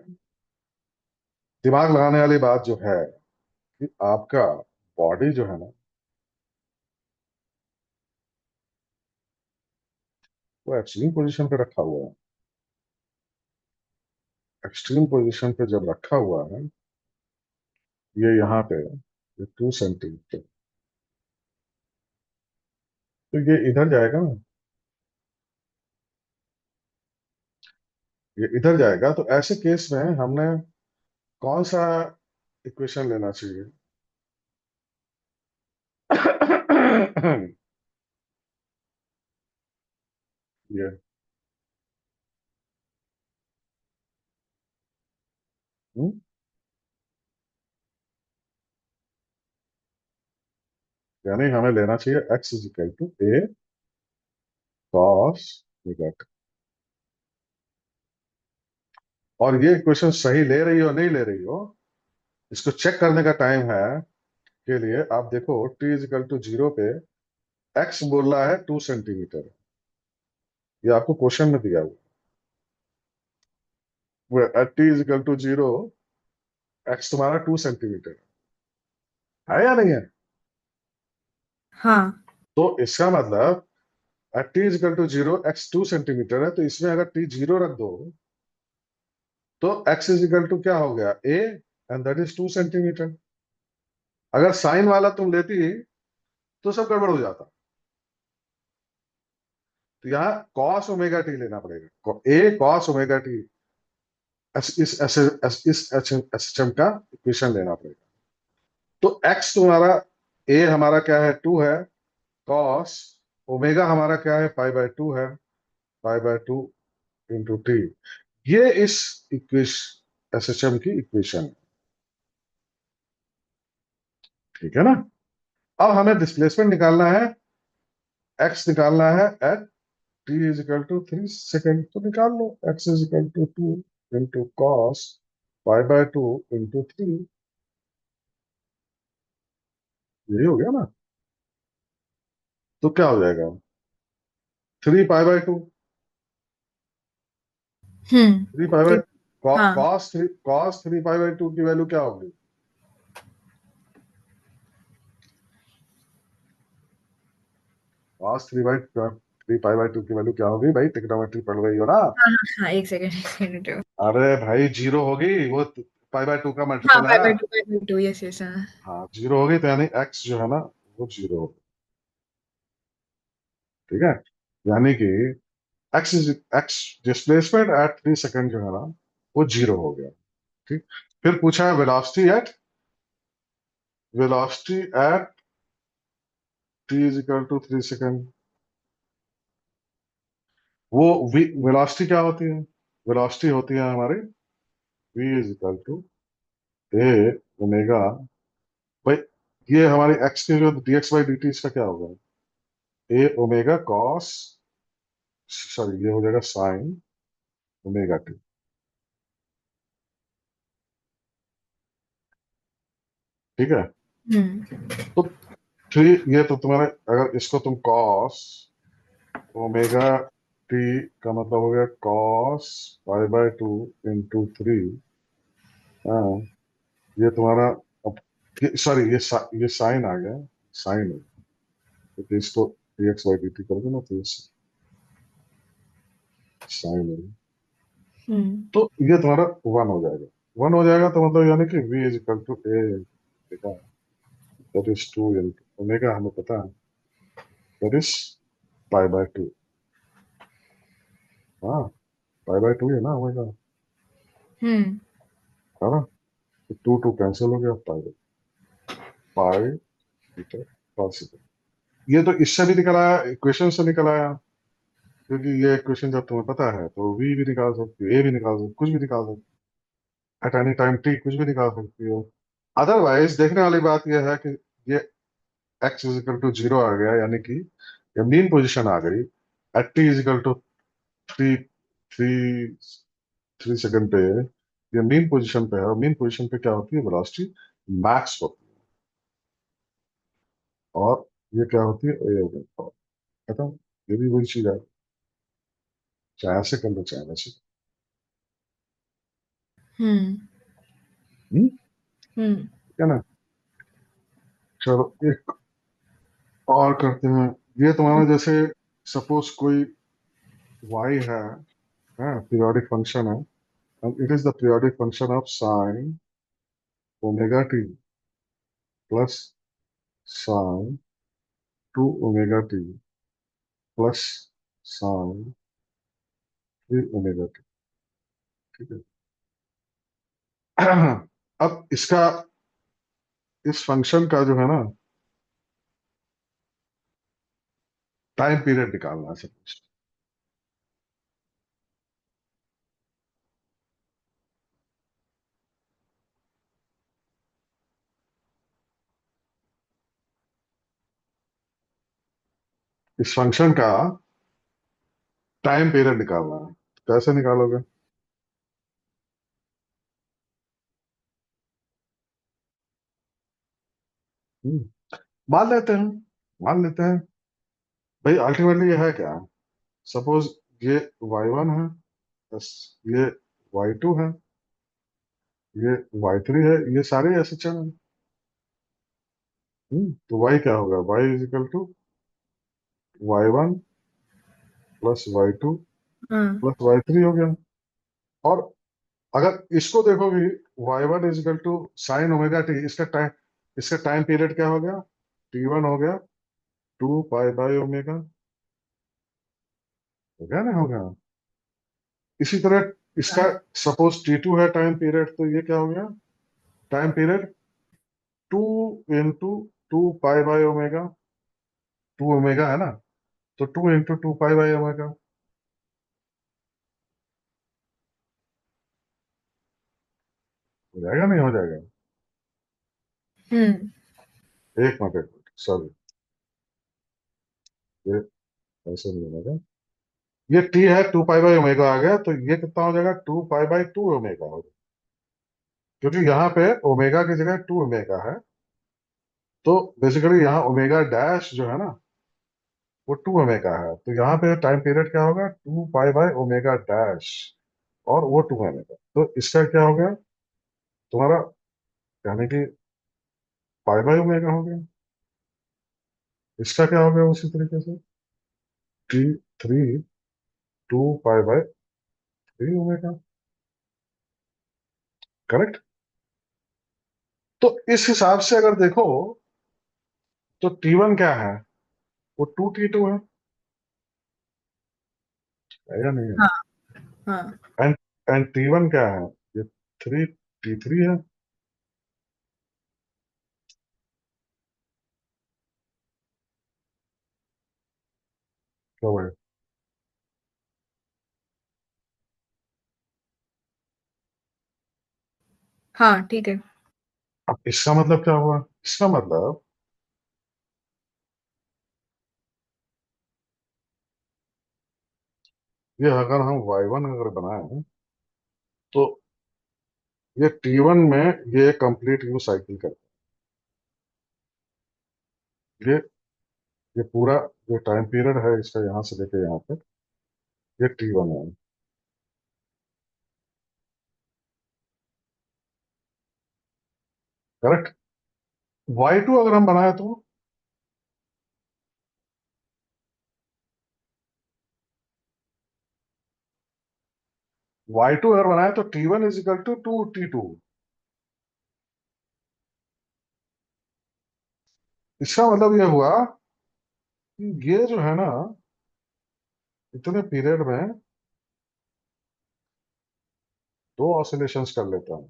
Speaker 1: दिमाग लगाने वाली बात जो है, कि आपका बॉडी जो है ना, वो एक्सट्रीम पोजीशन पे रखा हुआ है। एक्सट्रीम पोजीशन पे जब रखा हुआ है, ये यहाँ पे, ये 2 सेंटीमीटर, तो ये इधर जाएगा ना, ये इधर जाएगा। तो ऐसे केस में हमने कौन सा इक्वेशन लेना चाहिए। ये हम्म, यानी हमें लेना चाहिए x is equal to a cos theta. और ये इक्वेशन सही ले रही हो नहीं ले रही हो, इसको चेक करने का टाइम है के लिए आप देखो, टी इज इक्वल टू 0 पे एक्स बोल रहा है 2 सेंटीमीटर। ये आपको क्वेश्चन में दिया हुआ at T is equal to 0, x तुम्हारा 2 सेंटीमीटर है या नहीं है।
Speaker 2: हाँ
Speaker 1: तो इसका मतलब at T is equal to 0, x 2 centimetre है, तो इसमें अगर टी 0 रख दो तो एक्स इज इक्वल टू क्या हो गया, ए, एंड दैट इज 2 सेंटीमीटर। अगर साइन वाला तुम लेती तो सब गड़बड़ हो जाता। तो यहाँ कॉस ओमेगा टी लेना पड़ेगा, ए कॉस ओमेगा टी, इस एसएचएम का इक्वेशन लेना पड़ेगा। तो एक्स तुम्हारा, ए हमारा क्या है 2 है, कॉस ओमेगा हमारा क्या है पाई/2 है, पाई/2 इंटू टी। ये इस इक्वेशन एसएचएम की इक्वेशन है। ठीक है ना। अब हमें डिस्प्लेसमेंट निकालना है, एक्स निकालना है at T is equal to 3 second, तो निकाल लो। X is equal to 2 into cos π/2 into 3, यही हो गया ना। तो क्या हो जाएगा, 3 π/2, थ्री पाई बाई
Speaker 2: ठीक। हाँ
Speaker 1: cos 3 π/2 की वैल्यू क्या होगी, cos 3/2 की वैल्यू क्या होगी भाई, ट्रिग्नोमेट्री पढ़ रही हो ना।
Speaker 2: हाँ हाँ हाँ, एक सेकंड।
Speaker 1: अरे भाई जीरो होगी, वो π/2 का
Speaker 2: हाँ,
Speaker 1: मल्टीपल है।
Speaker 2: Pi by two, yes yes, हाँ।
Speaker 1: हाँ जीरो होगी, तो यानी एक्स जो है ना वो जीरो होगी। ठीक है, यानी कि एक्स डिस्प्लेसमेंट एट 3 सेकेंड जो है ना वो जीरो हो गया। ठीक, फिर पूछा है velocity at T is equal to 3 second. वो वेलोसिटी क्या होती है, वेलोसिटी होती है हमारी v is equal to A omega, भाई ये हमारी एक्स की जो dx/dt इसका क्या होगा, ए ओमेगा कॉस, सॉरी ये हो जाएगा साइन ओमेगा टी। ठीक है,
Speaker 2: हम्म
Speaker 1: तो थ्री, ये तो तुम्हारे, अगर इसको तुम कॉस ओमेगा टी का मतलब हो गया कॉस π/2 इंटू 3। हाँ, ये तुम्हारा, अब सॉरी ये साइन आ गया, साइन है, तो इसको dx/dt कर दो ना, तो ये साइन है।
Speaker 2: हम्म
Speaker 1: तो ये तुम्हारा वन हो जाएगा, वन हो जाएगा, तो मतलब यानी कि v is equal to A omega, that is 2 into omega, हमें पता है दैट इज π/2। हाँ, π/2 है ना ओमेगा,
Speaker 2: हम्म
Speaker 1: है ना। तो 2 कैंसिल हो गया, पाई मीटर पर सेकंड। ये तो इससे भी निकल आया, इक्वेशन से निकल आया, क्योंकि ये इक्वेशन जब तुम्हें पता है तो v भी निकाल सकती हो, ए भी निकाल सकती, कुछ भी निकाल सकती, एट एनी टाइम टी कुछ भी निकाल सकती हो। अदरवाइज देखने वाली बात यह है कि ये X is equal to zero आ गया, यानी कि ये मीन पोजीशन आ गई at T is equal to three three 3 second पे। ये मीन पोजीशन पे है, और मीन पोजीशन पे क्या होती है, वेलोसिटी मैक्स होती है, और ये क्या होती है, ए ओमेगा। खत्म, ये भी वही चीज है, चाहे ऐसे कर लो चाहे वैसे।
Speaker 2: हम्म हम्म
Speaker 1: ठीक है ना। चलो एक और करते हैं, ये तुम्हारा जैसे सपोज कोई y है पीरियोडिक फंक्शन है, and it is the periodic function of sine omega t plus sine 2 omega t plus sine 3 omega t। ठीक है। अब इसका, इस फंक्शन का जो है ना टाइम पीरियड निकालना है सपोज। इस फंक्शन का टाइम पीरियड निकालना है, तो कैसे निकालोगे। हम्म, मान लेते हैं, मान लेते हैं भाई, अल्टीमेटली ये है क्या, सपोज ये y1 है, बस ये y2 है, ये y3 है, ये सारे ऐसे चल रहे हैं। तो y क्या होगा, y is equal to y1 plus y2
Speaker 2: हाँ
Speaker 1: प्लस y3 हो गया। और अगर इसको देखोगे, y1 is equal to sine omega t, इसका टाइम पीरियड क्या हो गया, t1 हो गया 2 पाई बाई ओमेगा, हो गया ना, हो गया। इसी तरह इसका
Speaker 2: हाँ
Speaker 1: सपोज t2 है टाइम पीरियड, तो ये क्या हो गया, time period 2 into 2 pi by omega, 2 omega है ना, तो 2 into 2 पाई बाई ओमेगा, हो जाएगा नहीं हो जाएगा।
Speaker 2: हम्म
Speaker 1: एक मिनट, सॉरी, ये ऐसे नहीं होगा। ये टी है 2 पाई बाई ओमेगा आ गया, तो ये कितना हो जाएगा, 2 पाई बाई 2 ओमेगा हो जाएगा, क्योंकि यहाँ पे ओमेगा की जगह 2 ओमेगा है। तो बेसिकली यहाँ ओमेगा डैश जो है ना, वो 2 ओमेगा है, तो यहाँ पे टाइम पीरियड क्या होगा, 2 पाई बाई ओमेगा डैश, और वो 2 ओमेगा, तो इसका क्या हो गया तुम्हारा, यानी कि पाई बाई ओमेगा हो गया। इसका क्या हो गया उसी तरीके से, T3 2 pi by 3 omega. Correct. तो इस हिसाब से अगर देखो, तो T1 क्या है, वो 2T2 है या नहीं है?
Speaker 2: हाँ हाँ
Speaker 1: एंड एंड T1 क्या है, ये 3T3 है। क्या हुआ है?
Speaker 2: हाँ ठीक है।
Speaker 1: अब इसका मतलब क्या हुआ, इसका मतलब ये अगर हम Y1 अगर बनाए, तो ये T1 में ये कंप्लीट यू साइकिल करता है। ये पूरा जो टाइम पीरियड है इसका यहाँ से लेके यहाँ तक, ये T1 है। करेक्ट। Y2 अगर हम बनाए, तो Y2 अगर बनाए तो T1 = 2T2। इसका मतलब ये हुआ कि ये जो है ना, इतने पीरियड में दो ऑसिलेशंस कर लेता है।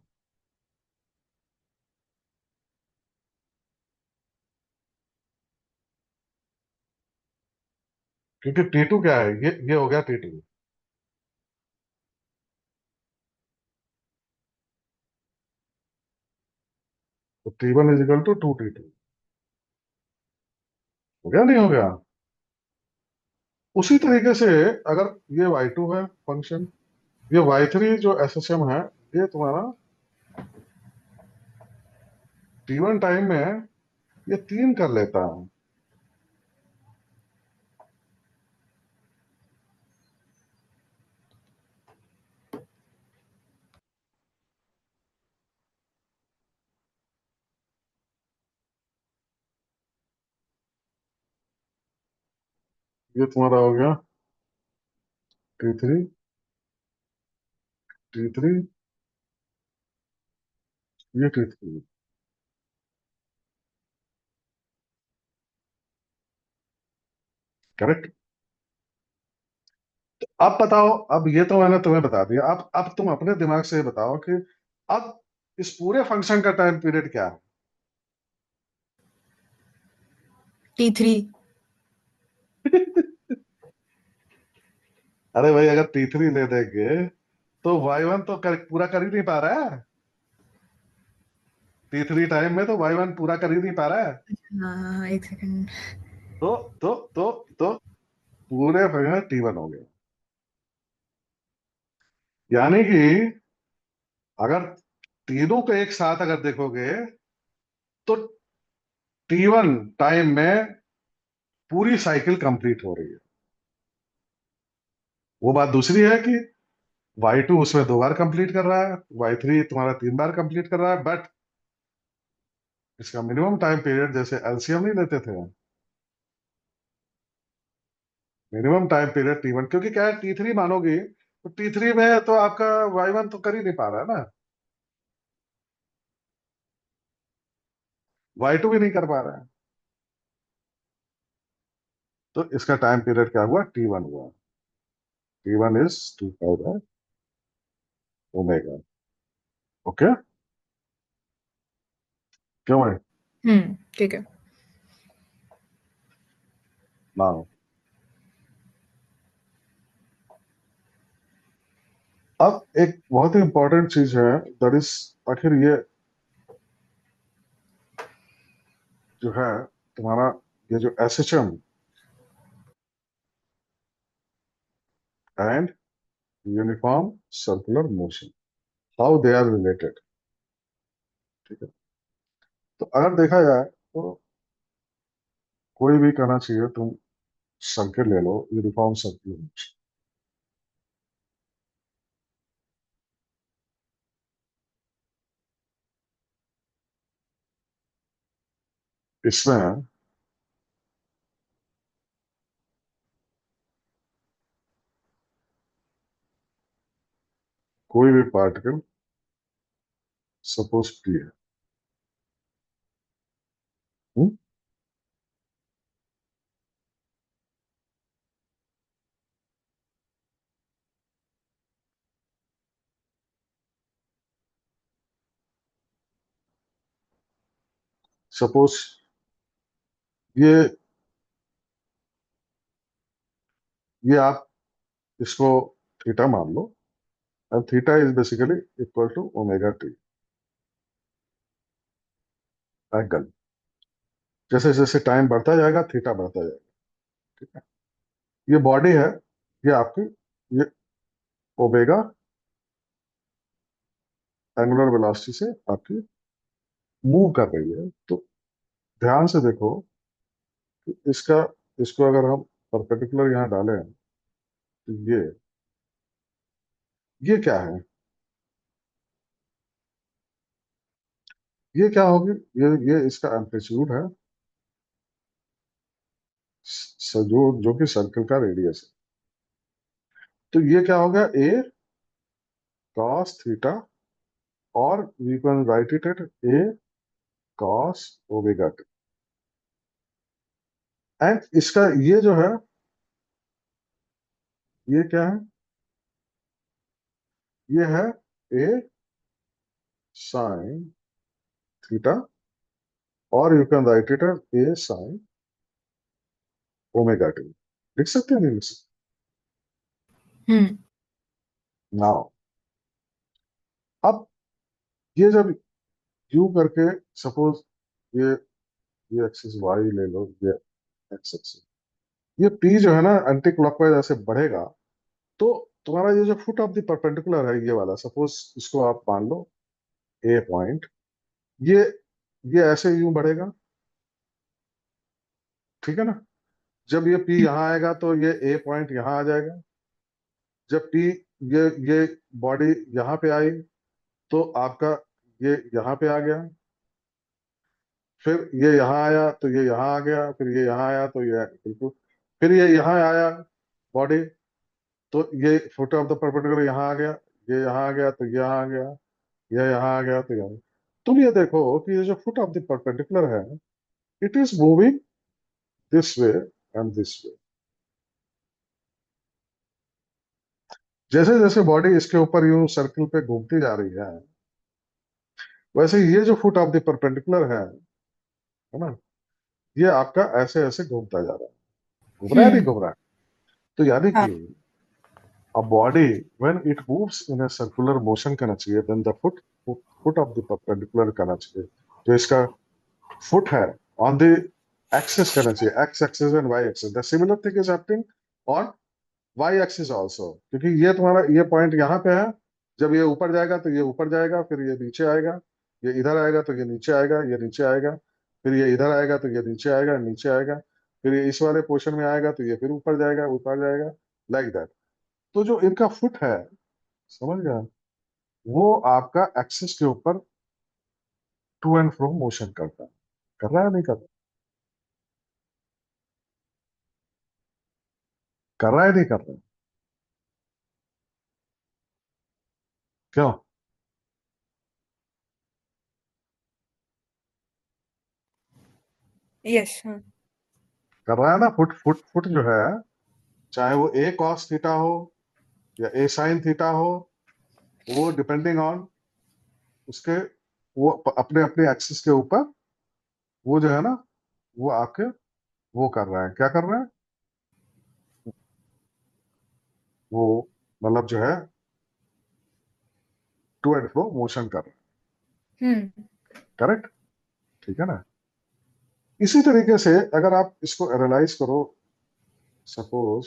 Speaker 1: क्योंकि T2 क्या है, ये हो गया T2, तो T1 = 2T2। हो गया नहीं हो गया? उसी तरीके से अगर ये Y2 है फंक्शन, ये Y3 जो SSM है, ये तुम्हारा T1 टाइम में ये 3 कर लेता है। ये तुम्हारा हो गया T3 T3, ये T3। करेक्ट। अब बताओ, अब ये तो मैंने तुम्हें बता दिया, अब तुम अपने दिमाग से बताओ कि अब इस पूरे फंक्शन का टाइम पीरियड क्या है।
Speaker 2: T3।
Speaker 1: अरे भाई, अगर T3 ले देंगे तो Y1 तो पूरा कर ही नहीं पा रहा है। T3 टाइम में तो Y1 पूरा कर ही नहीं पा रहा है।
Speaker 2: हाँ हाँ हाँ, एक सेकंड।
Speaker 1: तो तो पूरे फंक्शन T1 हो गया। यानी कि अगर तीनों को एक साथ अगर देखोगे, तो T1 टाइम में पूरी साइकिल कंप्लीट हो रही है। वो बात दूसरी है कि Y2 उसमें 2 बार कंप्लीट कर रहा है, Y3 तुम्हारा 3 बार कंप्लीट कर रहा है, बट इसका मिनिमम टाइम पीरियड, जैसे एलसीएम नहीं लेते थे, मिनिमम टाइम पीरियड T1, क्योंकि क्या है, T3 मानोगे तो T3 में तो आपका Y1 तो कर ही नहीं पा रहा है ना, Y2 भी नहीं कर पा रहा है, तो इसका टाइम पीरियड क्या हुआ, T1 हुआ। T1 = 2 pi by omega. Okay, क्यों है?
Speaker 2: ठीक है।
Speaker 1: नाउ अब एक बहुत ही इंपॉर्टेंट चीज है, दैट इज, आखिर ये जो है तुम्हारा ये जो SHM and uniform circular motion, how they are related, ठीक है। तो अगर देखा जाए तो कोई भी कहना चाहिए तुम सर्किल ले लो, यूनिफॉर्म सर्कुलर मोशन, इसमें कोई भी पार्टिकल सपोज पी है, सपोज ये ये आप इसको थीटा मान लो, and theta is basically equal to omega t angle. जैसे जैसे टाइम बढ़ता जाएगा थीटा बढ़ता जाएगा, ठीक है। ये बॉडी है, ये आपकी, ये ओमेगा एंगुलर वेलोसिटी से आपकी मूव कर रही है। तो ध्यान से देखो कि इसका, इसको अगर हम परपेंडिकुलर यहाँ डालें तो ये क्या है, ये क्या होगी, ये इसका एम्पलीट्यूड है, जो कि सर्कल का रेडियस है। तो ये क्या हो गया, ए कॉस थीटा, और we can write it at a cos omega t. And इसका ये जो है, ये क्या है, ये है ए साइन थीटा, और you can write it at a sine omega t. लिख सकते हैं, नहीं लिख सकते?
Speaker 2: हम्म
Speaker 1: नाउ अब ये जब यू करके, सपोज ये ये एक्सिस वाई ले लो, ये एक्स एक्सिस, ये पी जो है ना एंटी क्लॉकवाइज ऐसे बढ़ेगा, तो तुम्हारा ये जो फुट ऑफ द परपेंडिकुलर है ये वाला, सपोज इसको आप मान लो ए पॉइंट, ये ये ऐसे यूं बढ़ेगा, ठीक है ना। जब ये पी यहाँ आएगा तो ये ए पॉइंट यहाँ आ जाएगा। जब पी, ये बॉडी यहाँ पे आई तो आपका ये यहाँ पे आ गया, फिर ये यहाँ आया तो ये यहाँ आ गया, फिर ये यहाँ आया तो ये बिल्कुल, फिर ये यहाँ आया बॉडी, तो ये फुट ऑफ द परपेंडिकुलर यहाँ आ गया, ये यहाँ आ गया तो ये यहाँ आ गया, ये यहाँ आ गया तो यहाँ। तुम ये देखो कि ये जो फुट ऑफ द परपेंडिकुलर है, it is moving this way and this way. जैसे जैसे बॉडी इसके ऊपर यूं सर्किल पे घूमती जा रही है, वैसे ये जो फुट ऑफ द परपेंडिकुलर है ना, ये आपका ऐसे ऐसे घूमता जा रहा है। घूम रहा है, नहीं
Speaker 2: हम्म
Speaker 1: घूम रहा है? तो यानी
Speaker 2: हाँ
Speaker 1: कि a body when it moves in a circular motion करना चाहिए, then the foot of the perpendicular करना चाहिए। जो इसका फुट है on the axis करना चाहिए, x axis and y axis। The similar thing is happening on y axis also, क्योंकि ये तुम्हारा ये पॉइंट यहाँ पे है, जब ये ऊपर जाएगा तो ये ऊपर जाएगा, फिर ये नीचे आएगा, ये इधर आएगा तो ये नीचे आएगा, ये नीचे आएगा, फिर ये इधर आएगा तो ये नीचे आएगा, नीचे आएगा, फिर ये इस वाले पोर्शन में आएगा तो ये फिर ऊपर जाएगा, लाइक दैट। तो जो इनका फुट है, समझ गया, वो आपका एक्सिस के ऊपर टू एंड फ्रो मोशन करता है। कर रहा है, नहीं कर रहा? कर रहा है, नहीं कर रहा? क्यों?
Speaker 2: यस हाँ
Speaker 1: कर रहा है ना। फुट फुट फुट जो है, चाहे वो ए कॉस थीटा हो या ए साइन थीटा हो, वो डिपेंडिंग ऑन उसके, वो अपने अपने एक्सिस के ऊपर, वो जो है ना, वो आपके वो कर रहा है, क्या कर रहा है, वो मतलब जो है टू एंड फ्रो मोशन कर रहा
Speaker 2: हम्म
Speaker 1: है। करेक्ट, ठीक है ना। इसी तरीके से अगर आप इसको एनालाइज करो, सपोज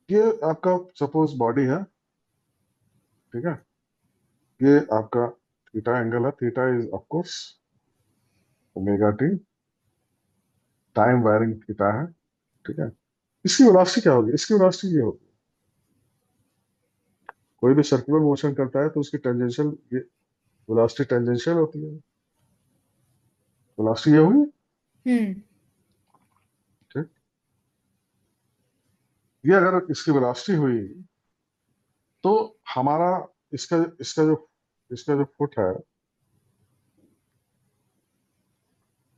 Speaker 1: ये आपका सपोज बॉडी है, ठीक है, ये आपका थीटा एंगल है, theta is of course omega T, time wiring theta है, ठीक है। इसकी वेलोसिटी क्या होगी? इसकी वेलोसिटी ये होगी, कोई भी सर्कुलर मोशन करता है तो उसकी टेंजेंशियल वेलोसिटी टेंजेंशियल होती है, वेलोसिटी ये होगी,
Speaker 2: हम्म
Speaker 1: ठीक। ये अगर इसकी वेलोसिटी हुई तो हमारा इसका इसका जो फुट है,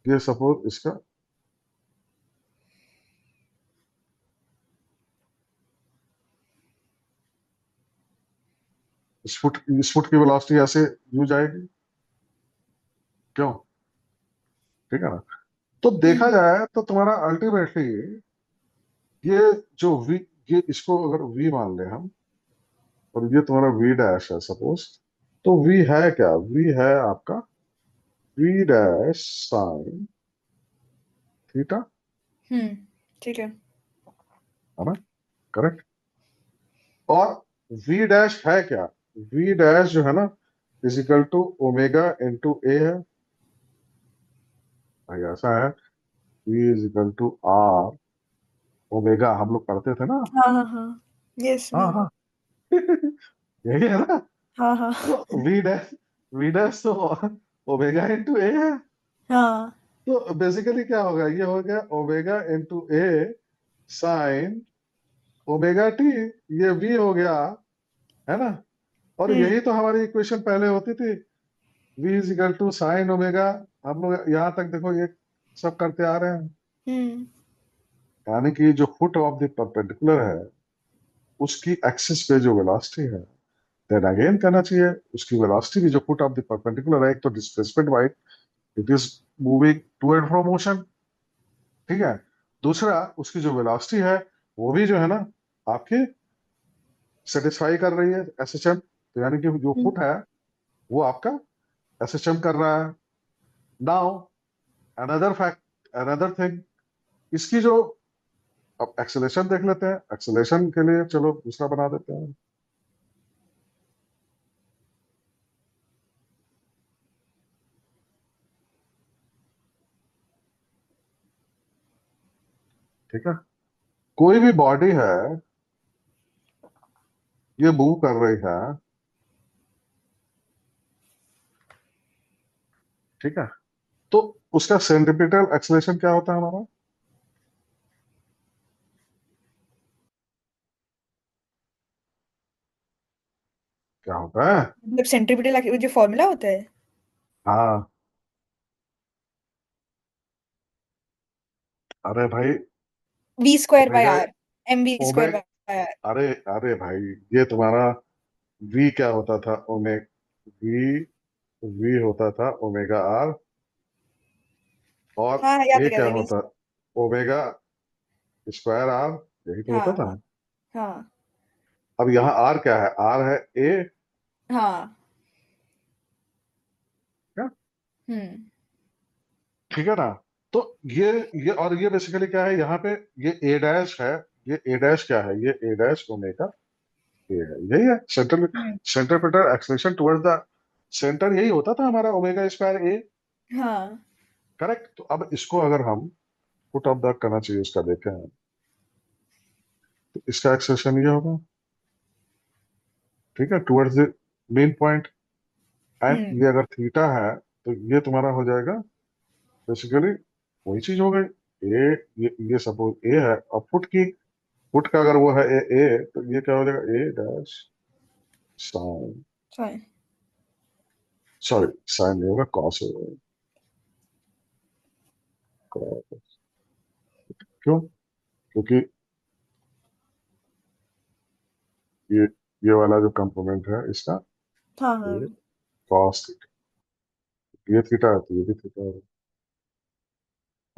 Speaker 1: ये सपोज इसका इस फुट की वेलोसिटी ऐसे यूं जाएगी, क्यों? ठीक है ना। तो देखा
Speaker 2: हम्म
Speaker 1: जाए तो तुम्हारा अल्टीमेटली ये जो वी, ये इसको अगर वी मान ले हम, और ये तुम्हारा वी डैश है सपोज, तो वी है क्या? वी है आपका वी डैश साइन थीटा,
Speaker 2: हम्म ठीक है।
Speaker 1: है ना, करेक्ट। और वी डैश है क्या? वी डैश जो है ना, is equal to omega into a है, भाई ऐसा है, v is equal to r omega, हम लोग पढ़ते थे ना।
Speaker 2: हाँ हाँ हाँ। यस
Speaker 1: हाँ
Speaker 2: मी।
Speaker 1: हाँ यही है ना।
Speaker 2: हाँ हाँ
Speaker 1: तो वी डैश तो ओमेगा इंटू ए है।
Speaker 2: हाँ।
Speaker 1: तो बेसिकली क्या होगा, ये हो गया ओमेगा इंटू ए साइन ओमेगा टी, ये वी हो गया, है ना। और
Speaker 2: हम्म
Speaker 1: यही तो हमारी इक्वेशन पहले होती थी, v is equal to sine omega. हम लोग यहाँ तक देखो ये सब करते आ रहे हैं।
Speaker 2: हम्म
Speaker 1: यानी कि जो फुट ऑफ द परपेंडिकुलर है, उसकी एक्सिस पे जो वेलोसिटी है, देन अगेन कहना चाहिए उसकी वेलोसिटी भी जो फुट ऑफ द परपेंडिकुलर है, एक तो displacement y, it is moving to and fro motion, ठीक है। दूसरा उसकी जो वेलोसिटी है, वो भी जो है ना आपके सेटिस्फाई कर रही है एसएचएम, तो यानी कि जो
Speaker 2: हम्म
Speaker 1: फुट है वो आपका एसएचएम कर रहा है। Now another fact, another thing, इसकी जो, अब एक्सेलेरेशन देख लेते हैं, एक्सेलेरेशन के लिए चलो दूसरा बना देते हैं, ठीक है। कोई भी बॉडी है, ये मूव कर रही है, ठीक है, तो उसका सेंट्रीपिटल एक्सेलेरेशन क्या होता है हमारा? क्या होता है?
Speaker 2: मतलब सेंट्रीपिटल जो फॉर्मूला होता है।
Speaker 1: हाँ, अरे भाई,
Speaker 2: v square by
Speaker 1: omega,
Speaker 2: r. M v square
Speaker 1: omega,
Speaker 2: by r.
Speaker 1: अरे अरे भाई, ये तुम्हारा वी क्या होता था? वी वी होता था ओमेगा आर, और
Speaker 2: हाँ हाँ, याद
Speaker 1: ए
Speaker 2: है याद
Speaker 1: क्या
Speaker 2: है वी।
Speaker 1: होता? ओमेगा स्क्वायर आर, यही तो होता था।
Speaker 2: हाँ हाँ
Speaker 1: अब यहाँ आर क्या है? आर है ए,
Speaker 2: हाँ।
Speaker 1: क्या,
Speaker 2: हम्म
Speaker 1: ठीक है ना। तो ये और ये बेसिकली क्या है यहाँ पे, ये ए डैश है, ये ए डैश क्या है? ये ए डैश ओमेगा ए है, यही है centre,
Speaker 2: hmm
Speaker 1: centripetal acceleration towards the centre, यही होता था हमारा ओमेगा स्क्वायर ए,
Speaker 2: हाँ।
Speaker 1: करेक्ट। तो अब इसको अगर हम फुट ऑफ द करना चाहिए उसका देखें, तो इसका एक्सलेशन ये होगा, ठीक है, towards the mean point. And
Speaker 2: hmm
Speaker 1: ये अगर थीटा है तो ये तुम्हारा हो जाएगा बेसिकली वही चीज हो गई। ए, ये सपोज ए है, और फुट का अगर वो है ए तो ये क्या हो जाएगा? A dash sine,
Speaker 2: sorry.
Speaker 1: Sorry sine नहीं होगा, कॉस होगा, cos। क्यों? क्योंकि ये ये वाला जो कंपोनेंट है इसका,
Speaker 2: हाँ हाँ।
Speaker 1: ये कॉस थीटा, ये थीटा है तो ये भी थीटा होगा,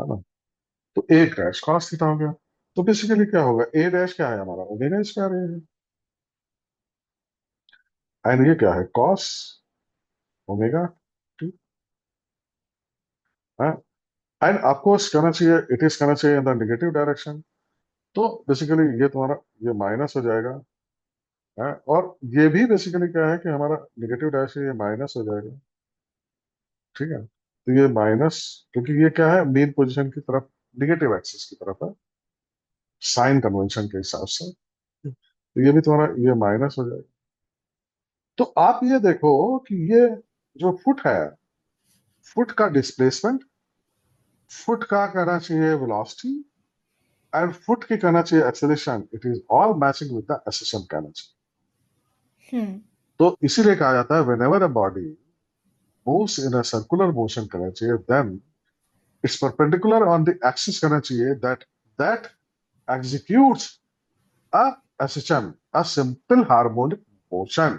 Speaker 1: है ना। तो ए डैश कॉस थीटा हो गया। तो बेसिकली क्या होगा, ए डैश क्या है हमारा, ओमेगा स्क्वायर ए है, एंड ये क्या है, कॉस ओमेगा टी है। एंड आपको कहना चाहिए, इट इज कहना चाहिए इन द नेगेटिव डायरेक्शन। तो बेसिकली ये तुम्हारा ये माइनस हो जाएगा है, और ये भी बेसिकली क्या है कि हमारा नेगेटिव डायरेक्शन, ये माइनस हो जाएगा। ठीक है, तो ये माइनस, क्योंकि ये क्या है, मेन पोजीशन की तरफ, नेगेटिव एक्सिस की तरफ है, साइन कन्वेंशन के हिसाब से। तो ये भी तुम्हारा ये माइनस हो जाएगा। तो आप ये देखो कि ये जो फुट है, फुट का डिस्प्लेसमेंट, फुट का कहना चाहिए वेलोसिटी, एंड फुट की कहना चाहिए acceleration, it is all matching with the acceleration कहना चाहिए।
Speaker 2: हम्म
Speaker 1: तो इसीलिए कहा जाता है whenever a body moves in a circular motion करना चाहिए, then it's perpendicular on the axis करना चाहिए, that executes a SHM, a simple harmonic motion।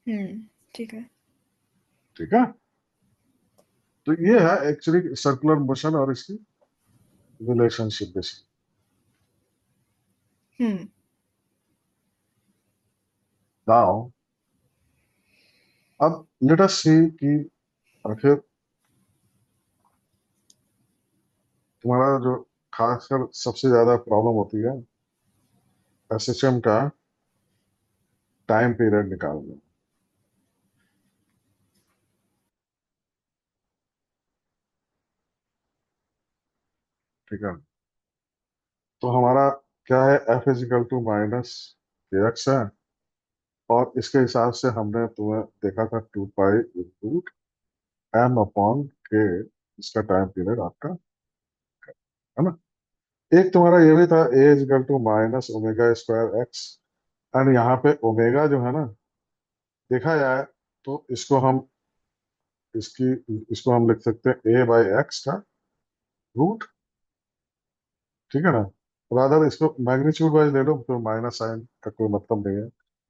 Speaker 2: ठीक है।
Speaker 1: ठीक है, तो ये है एक्चुअली सर्कुलर मोशन और इसकी रिलेशनशिप बेसिक।
Speaker 2: हम्म
Speaker 1: नाउ अब लेट अस सी कि आखिर तुम्हारा जो खासकर सबसे ज्यादा प्रॉब्लम होती है एसएचएम का टाइम पीरियड निकालना। ठीक है, तो हमारा क्या है, f is equal to minus k x है, और इसके हिसाब से हमने तुम्हें देखा था 2 पाई रूट एम अपॉन के, इसका टाइम पीरियड आपका है ना। एक तुम्हारा ये भी था A is equal to minus omega square X, and यहाँ पे ओमेगा जो है ना, देखा जाए तो इसको हम लिख सकते हैं ए बाई एक्स का रूट। ठीक है ना, रादर इसको मैग्नीट्यूड वाइज ले लो, तो माइनस साइन का कोई मतलब नहीं है,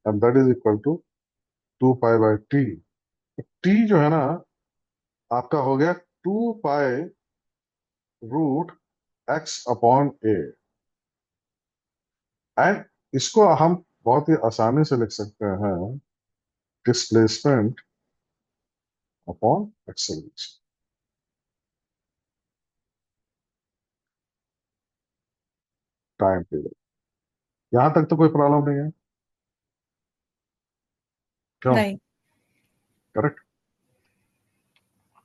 Speaker 1: and that is equal to 2 pi by t. T जो है ना आपका हो गया 2 pi root x upon a, and इसको हम बहुत ही आसानी से लिख सकते हैं displacement upon acceleration. Time period, यहां तक तो कोई प्रॉब्लम नहीं है, क्यों।
Speaker 2: नहीं।
Speaker 1: करेक्ट।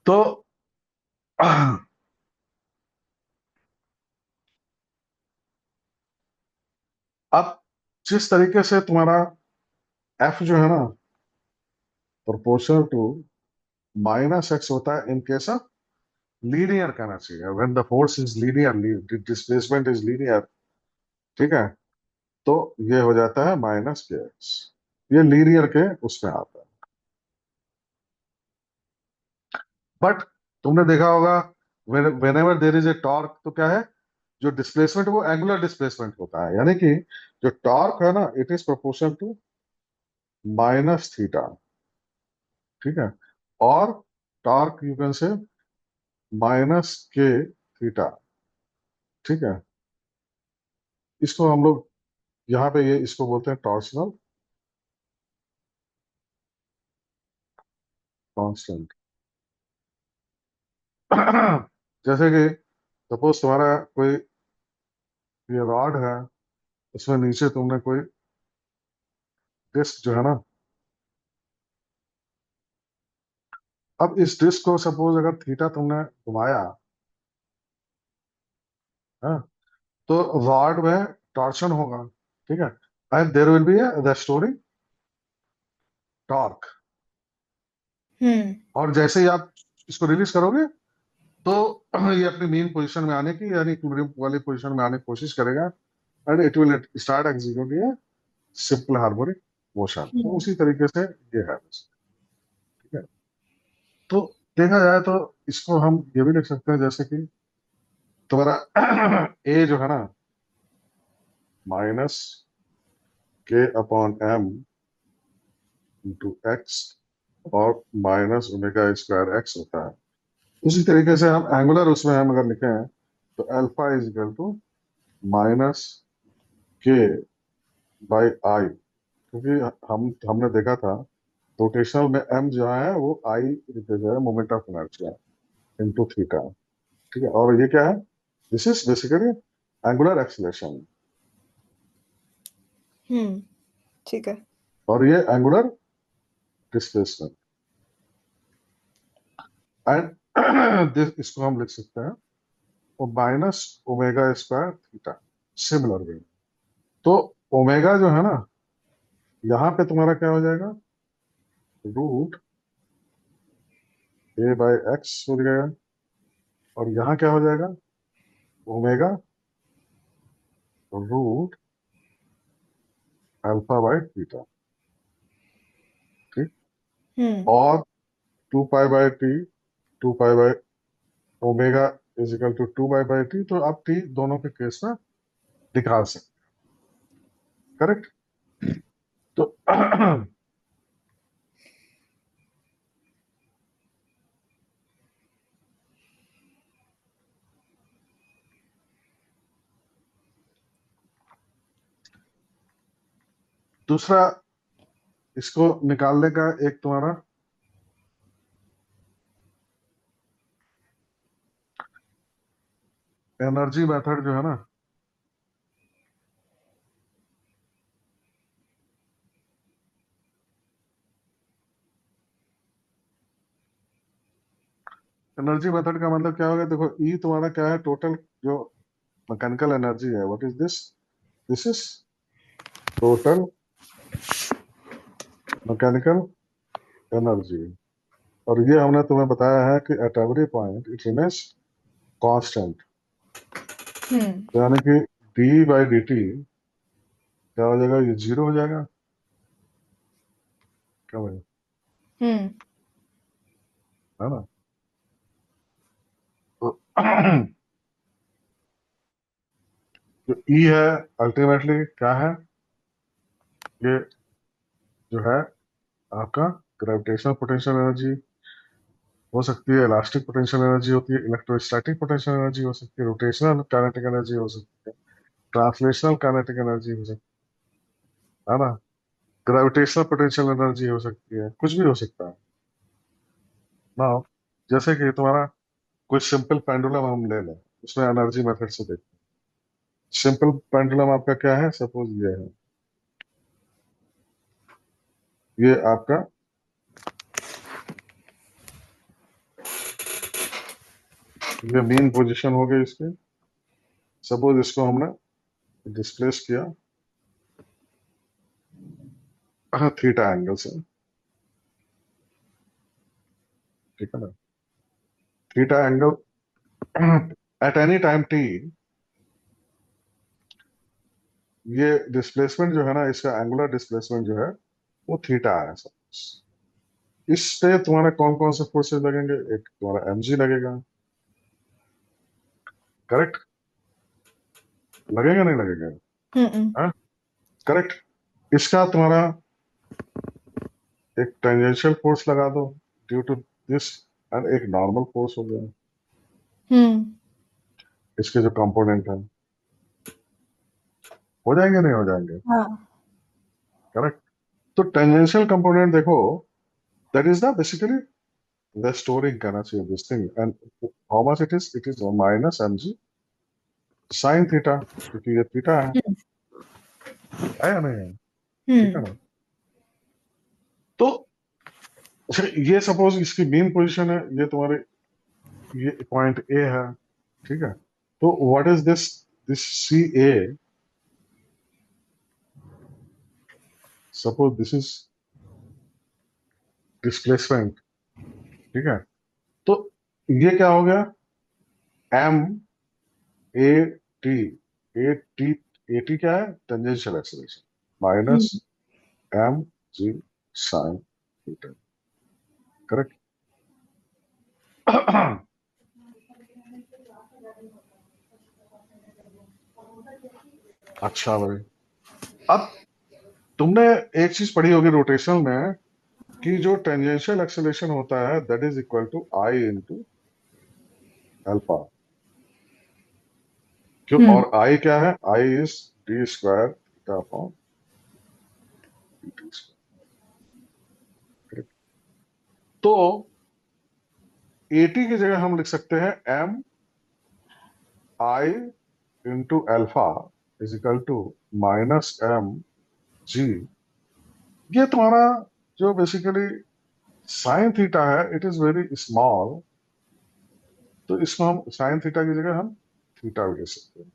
Speaker 1: तो अब जिस तरीके से तुम्हारा एफ जो है ना प्रोपोर्शनल टू माइनस एक्स होता है इन केस ऑफ लीनियर कहना चाहिए, when the force is linear, displacement is linear. ठीक है, तो ये हो जाता है माइनस के एक्स, ये लीनियर के उसमें आता है। बट तुमने देखा होगा when ever there is a torque, तो क्या है, जो डिस्प्लेसमेंट वो एंगुलर डिस्प्लेसमेंट होता है, यानी कि जो टॉर्क है ना it is proportional to minus theta. ठीक है, और torque you can say minus k theta. ठीक है, इसको हम लोग यहाँ पे ये इसको बोलते हैं टॉर्सनल कांस्टेंट। जैसे कि सपोज तुम्हारा कोई ये रॉड है, उसमें नीचे तुमने कोई डिस्क जो है ना, अब इस डिस्क को सपोज अगर थीटा तुमने घुमाया है, तो रॉड में टॉर्शन होगा। ठीक है, and there will be a restoring torque,
Speaker 2: hmm
Speaker 1: और जैसे ही आप इसको रिलीज करोगे तो ये अपनी मेन पोजीशन में आने की, यानी इक्विलिब्रियम वाली पोजीशन में आने की कोशिश करेगा, and it will start executing A simple harmonic motion. तो
Speaker 2: हम्म
Speaker 1: उसी तरीके से ये है। ठीक है, तो देखा जाए तो इसको हम ये भी लिख सकते हैं जैसे कि तुम्हारा ए जो है ना माइनस के अपॉन एम इंटू एक्स, और माइनस ओमेगा स्क्वायर एक्स होता है। उसी तरीके से हम एंगुलर उसमें हम अगर लिखें तो alpha is equal to minus k by I, क्योंकि हमने देखा था रोटेशनल में एम जो है वो आई रिप्रेजेंट है moment of inertia into theta. ठीक है, और ये क्या है, this is basically angular acceleration,
Speaker 2: ठीक है।
Speaker 1: और ये एंगुलर डिस्प्लेसमेंट एंड दिस, इसको हम लिख सकते हैं वो minus omega square theta, similar way. तो ओमेगा जो है ना, यहाँ पे तुम्हारा क्या हो जाएगा, रूट ए बाई एक्स हो जाएगा, और यहाँ क्या हो जाएगा, omega root alpha by theta. ठीक, और 2 pi by t, 2 pi by omega is equal to 2 pi by t, तो आप टी दोनों के केस में निकाल सकते, करेक्ट। तो दूसरा इसको निकालने का एक तुम्हारा एनर्जी मेथड जो है ना, एनर्जी मेथड का मतलब क्या होगा, देखो ई तुम्हारा क्या है, टोटल जो मैकेनिकल एनर्जी है, what is this, this is total mechanical energy, और ये हमने तुम्हें बताया है कि at every point it remains constant, यानी कि डी बाई डी टी क्या हो जाएगा, ये जीरो हो जाएगा, क्या हो जाएगा, है ना। तो जो ई है अल्टीमेटली क्या है, ये जो है आपका ग्रेविटेशनल पोटेंशियल एनर्जी हो सकती है, इलास्टिक पोटेंशियल एनर्जी होती है, इलेक्ट्रोस्टैटिक पोटेंशियल एनर्जी हो सकती है, रोटेशनल काइनेटिक एनर्जी हो सकती है, ट्रांसलेशनल काइनेटिक एनर्जी हो सकती है ना, ग्रेविटेशनल पोटेंशियल एनर्जी हो सकती है, कुछ भी हो सकता है ना। जैसे कि तुम्हारा कोई सिंपल पेंडुलम हम ले लें, उसमें एनर्जी मेथड से देखते हैं। सिंपल पेंडुलम आपका क्या है, सपोज ये है, ये आपका ये मेन पोजीशन हो गई इसकी, सपोज इसको हमने डिस्प्लेस किया थीटा एंगल से, ठीक है ना, theta angle eight any time T, ये डिस्प्लेसमेंट जो है ना, इसका एंगुलर डिस्प्लेसमेंट जो है वो थीटा है। इस पे तुम्हारा कौन कौन से फोर्सेस लगेंगे, एक तुम्हारा एमजी लगेगा, करेक्ट, लगेगा नहीं लगेगा, हाँ करेक्ट। इसका तुम्हारा एक टेंजेंशियल फोर्स लगा दो ड्यू टू दिस, एंड एक नॉर्मल फोर्स हो गया, इसके जो कंपोनेंट है, हो जाएंगे नहीं हो जाएंगे,
Speaker 2: हाँ।
Speaker 1: करेक्ट। तो टेंजेंशियल कंपोनेंट देखो, that is the basically the storing कहना चाहिए this thing, and how much it is minus mg sine theta, क्योंकि ये थीटा है या नहीं है, ठीक है ना। तो ये सपोज इसकी मेन पोजीशन है, ये तुम्हारे ये पॉइंट ए है, ठीक है। तो what is this, this c a, suppose this is displacement, ठीक है। तो ये क्या हो गया, m a t, a t, a t क्या है, tangential acceleration, minus M g sine theta, correct. अच्छा भाई, अब तुमने एक चीज पढ़ी होगी रोटेशनल में कि जो टेंजेंशियल एक्सेलरेशन होता है that is equal to I into alpha. क्यों? और आई क्या है? I is D square theta upon D square. तो एटी की जगह हम लिख सकते हैं M I into alpha is equal to minus M G. ये तुम्हारा जो बेसिकली साइन थीटा है, इट इज वेरी स्मॉल, तो इसको हम साइन थीटा की जगह हम थीटा भी ले सकते हैं।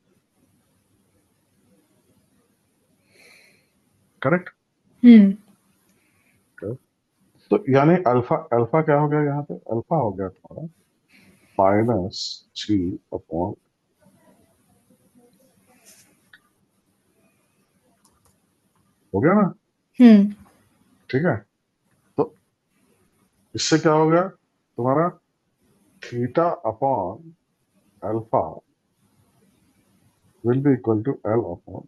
Speaker 1: करेक्ट। तो यानी अल्फा अल्फा क्या हो गया यहाँ पे? अल्फा हो गया तुम्हारा माइनस जी अपॉन, हो गया ना? ठीक है। तो इससे क्या हो गया तुम्हारा? Theta upon alpha will be equal to l upon,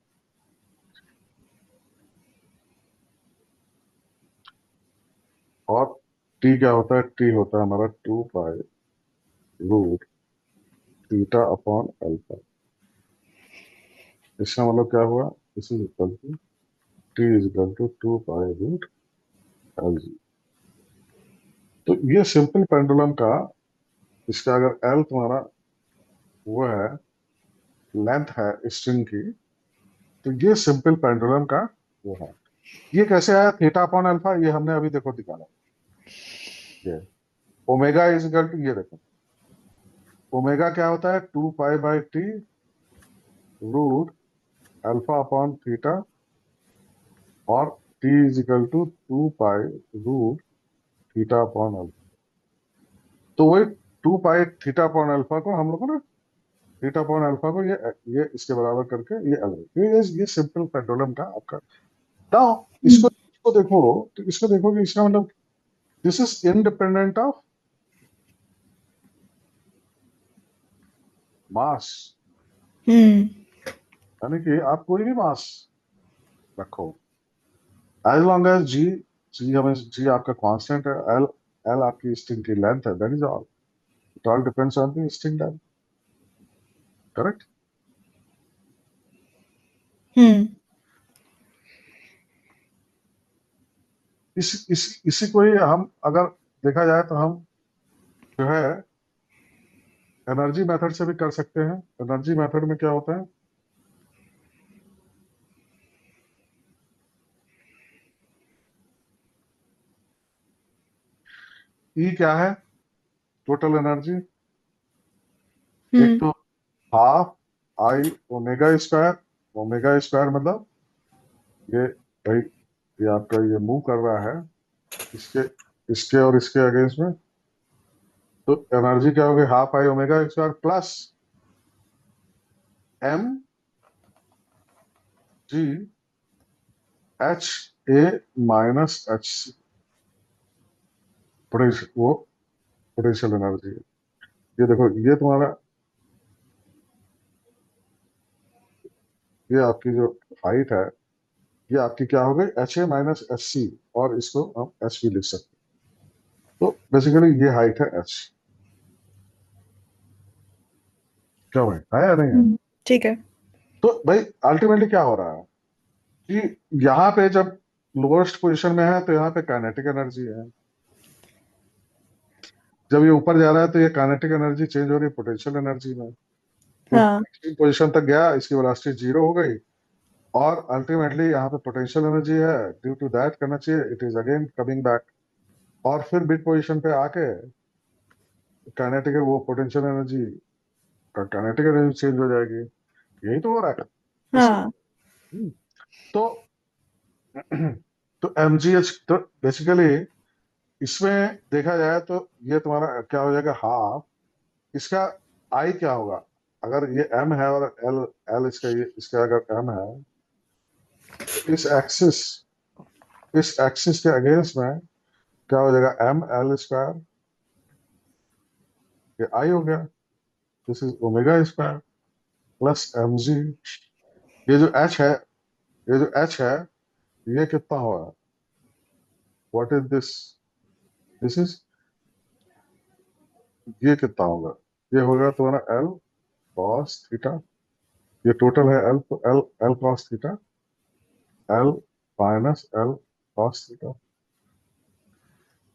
Speaker 1: और टी क्या होता है? टी होता है हमारा 2 pi root theta upon alpha. इसका मतलब क्या हुआ? This is equal to T is equal to 2 pi root l g. तो ये सिंपल पेंडुलम का, इसका अगर एल तुम्हारा वो है, लेंथ है स्ट्रिंग की, तो ये सिंपल पेंडुलम का वो है। ये कैसे आया थीटा अपॉन अल्फा? ये हमने अभी देखो निकाला। ये ओमेगा इज इक्वल टू, ये देखो ओमेगा क्या होता है? 2 pi by T root alpha upon theta, और T is equal to 2 pi root theta upon alpha. तो वही 2 पाई थीटा अपॉन अल्फा को हम लोग ना, थीटा अपॉन अल्फा को ये इसके बराबर करके ये अलग, ये सिंपल पेंडुलम का आपका। नाउ इसको इसको देखो, तो इसको देखो कि इसका मतलब this is independent of mass. यानी कि आप कोई भी मास रखो, एज लॉन्ग एज जी, जी हमें जी आपका कांस्टेंट है, एल एल आपकी स्ट्रिंग की लेंथ है, that is all. It all depends on the string length. Correct. इसी को ही हम अगर देखा जाए तो हम जो है एनर्जी मेथड से भी कर सकते हैं। एनर्जी मेथड में क्या होता है? ई क्या है? Total energy. एक तो half I omega square. Omega square मतलब ये भाई, ये आपका ये मूव कर रहा है इसके इसके और इसके अगेंस्ट में, तो एनर्जी क्या होगी? Half I omega square plus m g h a minus h c, वो पोटेंशियल एनर्जी है। ये देखो, ये तुम्हारा, ये आपकी जो हाइट है, ये आपकी क्या हो गई? H a minus h c, और इसको हम एच भी लिख सकते हैं। तो बेसिकली ये हाइट है एच। क्या भाई, है या नहीं है?
Speaker 2: ठीक है।
Speaker 1: तो भाई अल्टीमेटली क्या हो रहा है कि यहाँ पे जब लोएस्ट पोजीशन में है तो यहाँ पे काइनेटिक एनर्जी है, जब ये ऊपर जा रहा है तो ये काइनेटिक एनर्जी चेंज हो रही है पोटेंशियल एनर्जी में। तो
Speaker 2: हाँ।
Speaker 1: पोजीशन तक गया, इसकी वेलोसिटी 0 हो गई, और अल्टीमेटली यहाँ पे पोटेंशियल एनर्जी है, ड्यू टू दैट करना चाहिए, it is again coming back, और फिर मिड पोजीशन पे आके काइनेटिक वो पोटेंशियल एनर्जी का काइनेटिक एनर्जी चेंज हो जाएगी। यही तो हो रहा है बेसिकली।
Speaker 2: हाँ।
Speaker 1: तो तो एमजीएच तो बेसिकली इसमें देखा जाए तो ये तुम्हारा क्या हो जाएगा? हाफ इसका आई क्या होगा? अगर ये एम है और एल एल इसका, ये इसका अगर एम है, इस एक्सिस के अगेंस्ट में क्या हो जाएगा? एम एल स्क्वायर, ये आई हो गया, this is omega square plus m जी। ये जो एच है, ये जो एच है, ये कितना होगा? What is this? This is, ये कितना होगा? ये होगा तुम्हारा एल कॉस थीटा, ये टोटल है L L L cos theta, L minus L cos theta,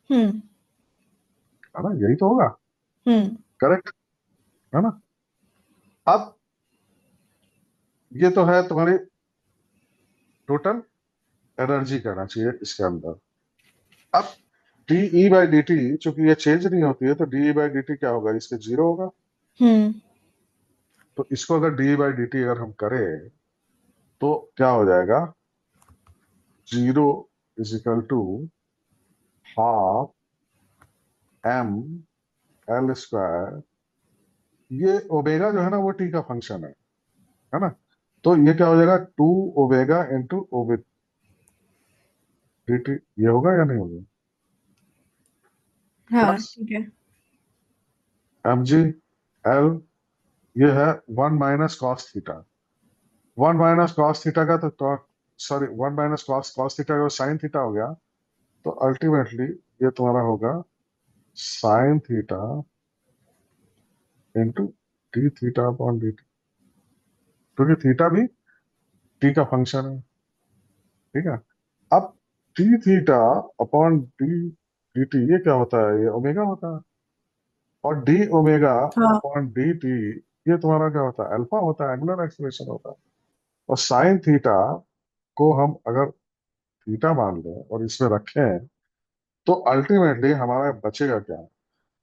Speaker 2: हम्म
Speaker 1: है ना, यही तो होगा,
Speaker 2: हम्म
Speaker 1: करेक्ट, है ना। अब ये तो है तुम्हारी टोटल एनर्जी कहना चाहिए इसके अंदर। अब D E by D T, चूंकि ये चेंज नहीं होती है, तो D E by D T क्या होगा, इसके जीरो होगा।
Speaker 2: हम्म
Speaker 1: तो इसको अगर D E by D T अगर हम करें तो क्या हो जाएगा, zero is equal to half M L square, ये ओमेगा जो है ना वो टी का फंक्शन है ना। तो ये क्या हो जाएगा, टू ओमेगा इंटू ओमे डी टी, ये होगा या नहीं होगा,
Speaker 2: हाँ
Speaker 1: प्लस
Speaker 2: ठीक है।
Speaker 1: एम जी एल, ये है one minus cos theta, one minus cos theta का तो sorry, one minus cos cos theta का साइन थीटा हो गया, तो अल्टीमेटली ये तुम्हारा होगा sine theta into D theta upon D T, क्योंकि थीटा भी टी का फंक्शन है, ठीक है। अब T theta upon D D T ये क्या होता है, ये ओमेगा होता है, और डी ओमेगा
Speaker 2: हाँ
Speaker 1: अपॉन डी टी ये तुम्हारा क्या होता है, अल्फा होता है, एंगुलर एक्सीलरेशन होता है। और साइन थीटा को हम अगर थीटा मान लें और इसमें रखें, तो अल्टीमेटली हमारा बचेगा क्या,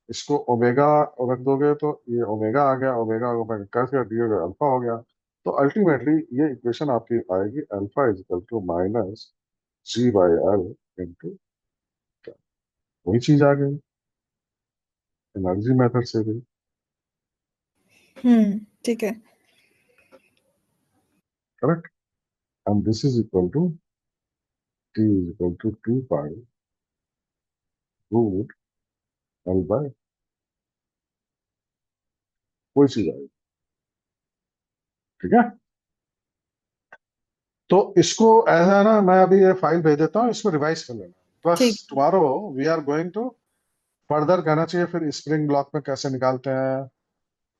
Speaker 1: इसको ओमेगा रख दोगे तो ये ओमेगा आ गया, ओमेगा ओमेगा कैसे डी अल्फा हो गया। तो अल्टीमेटली ये इक्वेशन आपकी आएगी, alpha is equal to minus G by L into, वही चीज आ गई एनर्जी मेथड से भी,
Speaker 2: ठीक है।
Speaker 1: Correct. And this is equal to T is equal to two pi root L by, कोई चीज आएगी, ठीक है। तो इसको ऐसा है ना, मैं अभी ये फाइल भेज देता हूँ, इसको रिवाइज कर लेना, प्लस
Speaker 2: ठीक।
Speaker 1: Tomorrow we are going to further कहना चाहिए, फिर स्प्रिंग ब्लॉक में कैसे निकालते हैं,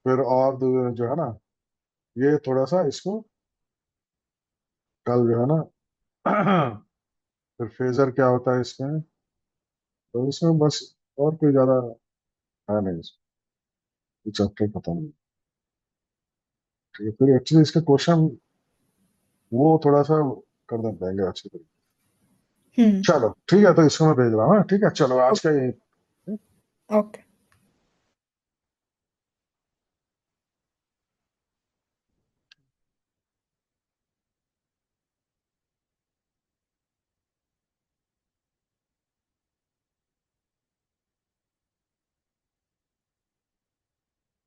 Speaker 1: फिर और जो है ना, ये थोड़ा सा इसको कल जो है ना फिर फेजर क्या होता है इसमें, तो इसमें बस और कोई ज्यादा है नहीं, चैप्टर खत्म नहीं, ठीक है। फिर एक्चुअली इसके क्वेश्चन वो थोड़ा सा कर देते हैं अच्छी तरीके,
Speaker 2: हम्म
Speaker 1: चलो ठीक है, तो इसको मैं भेज रहा हूँ, हाँ, ठीक है, चलो आज का ये
Speaker 2: ओके।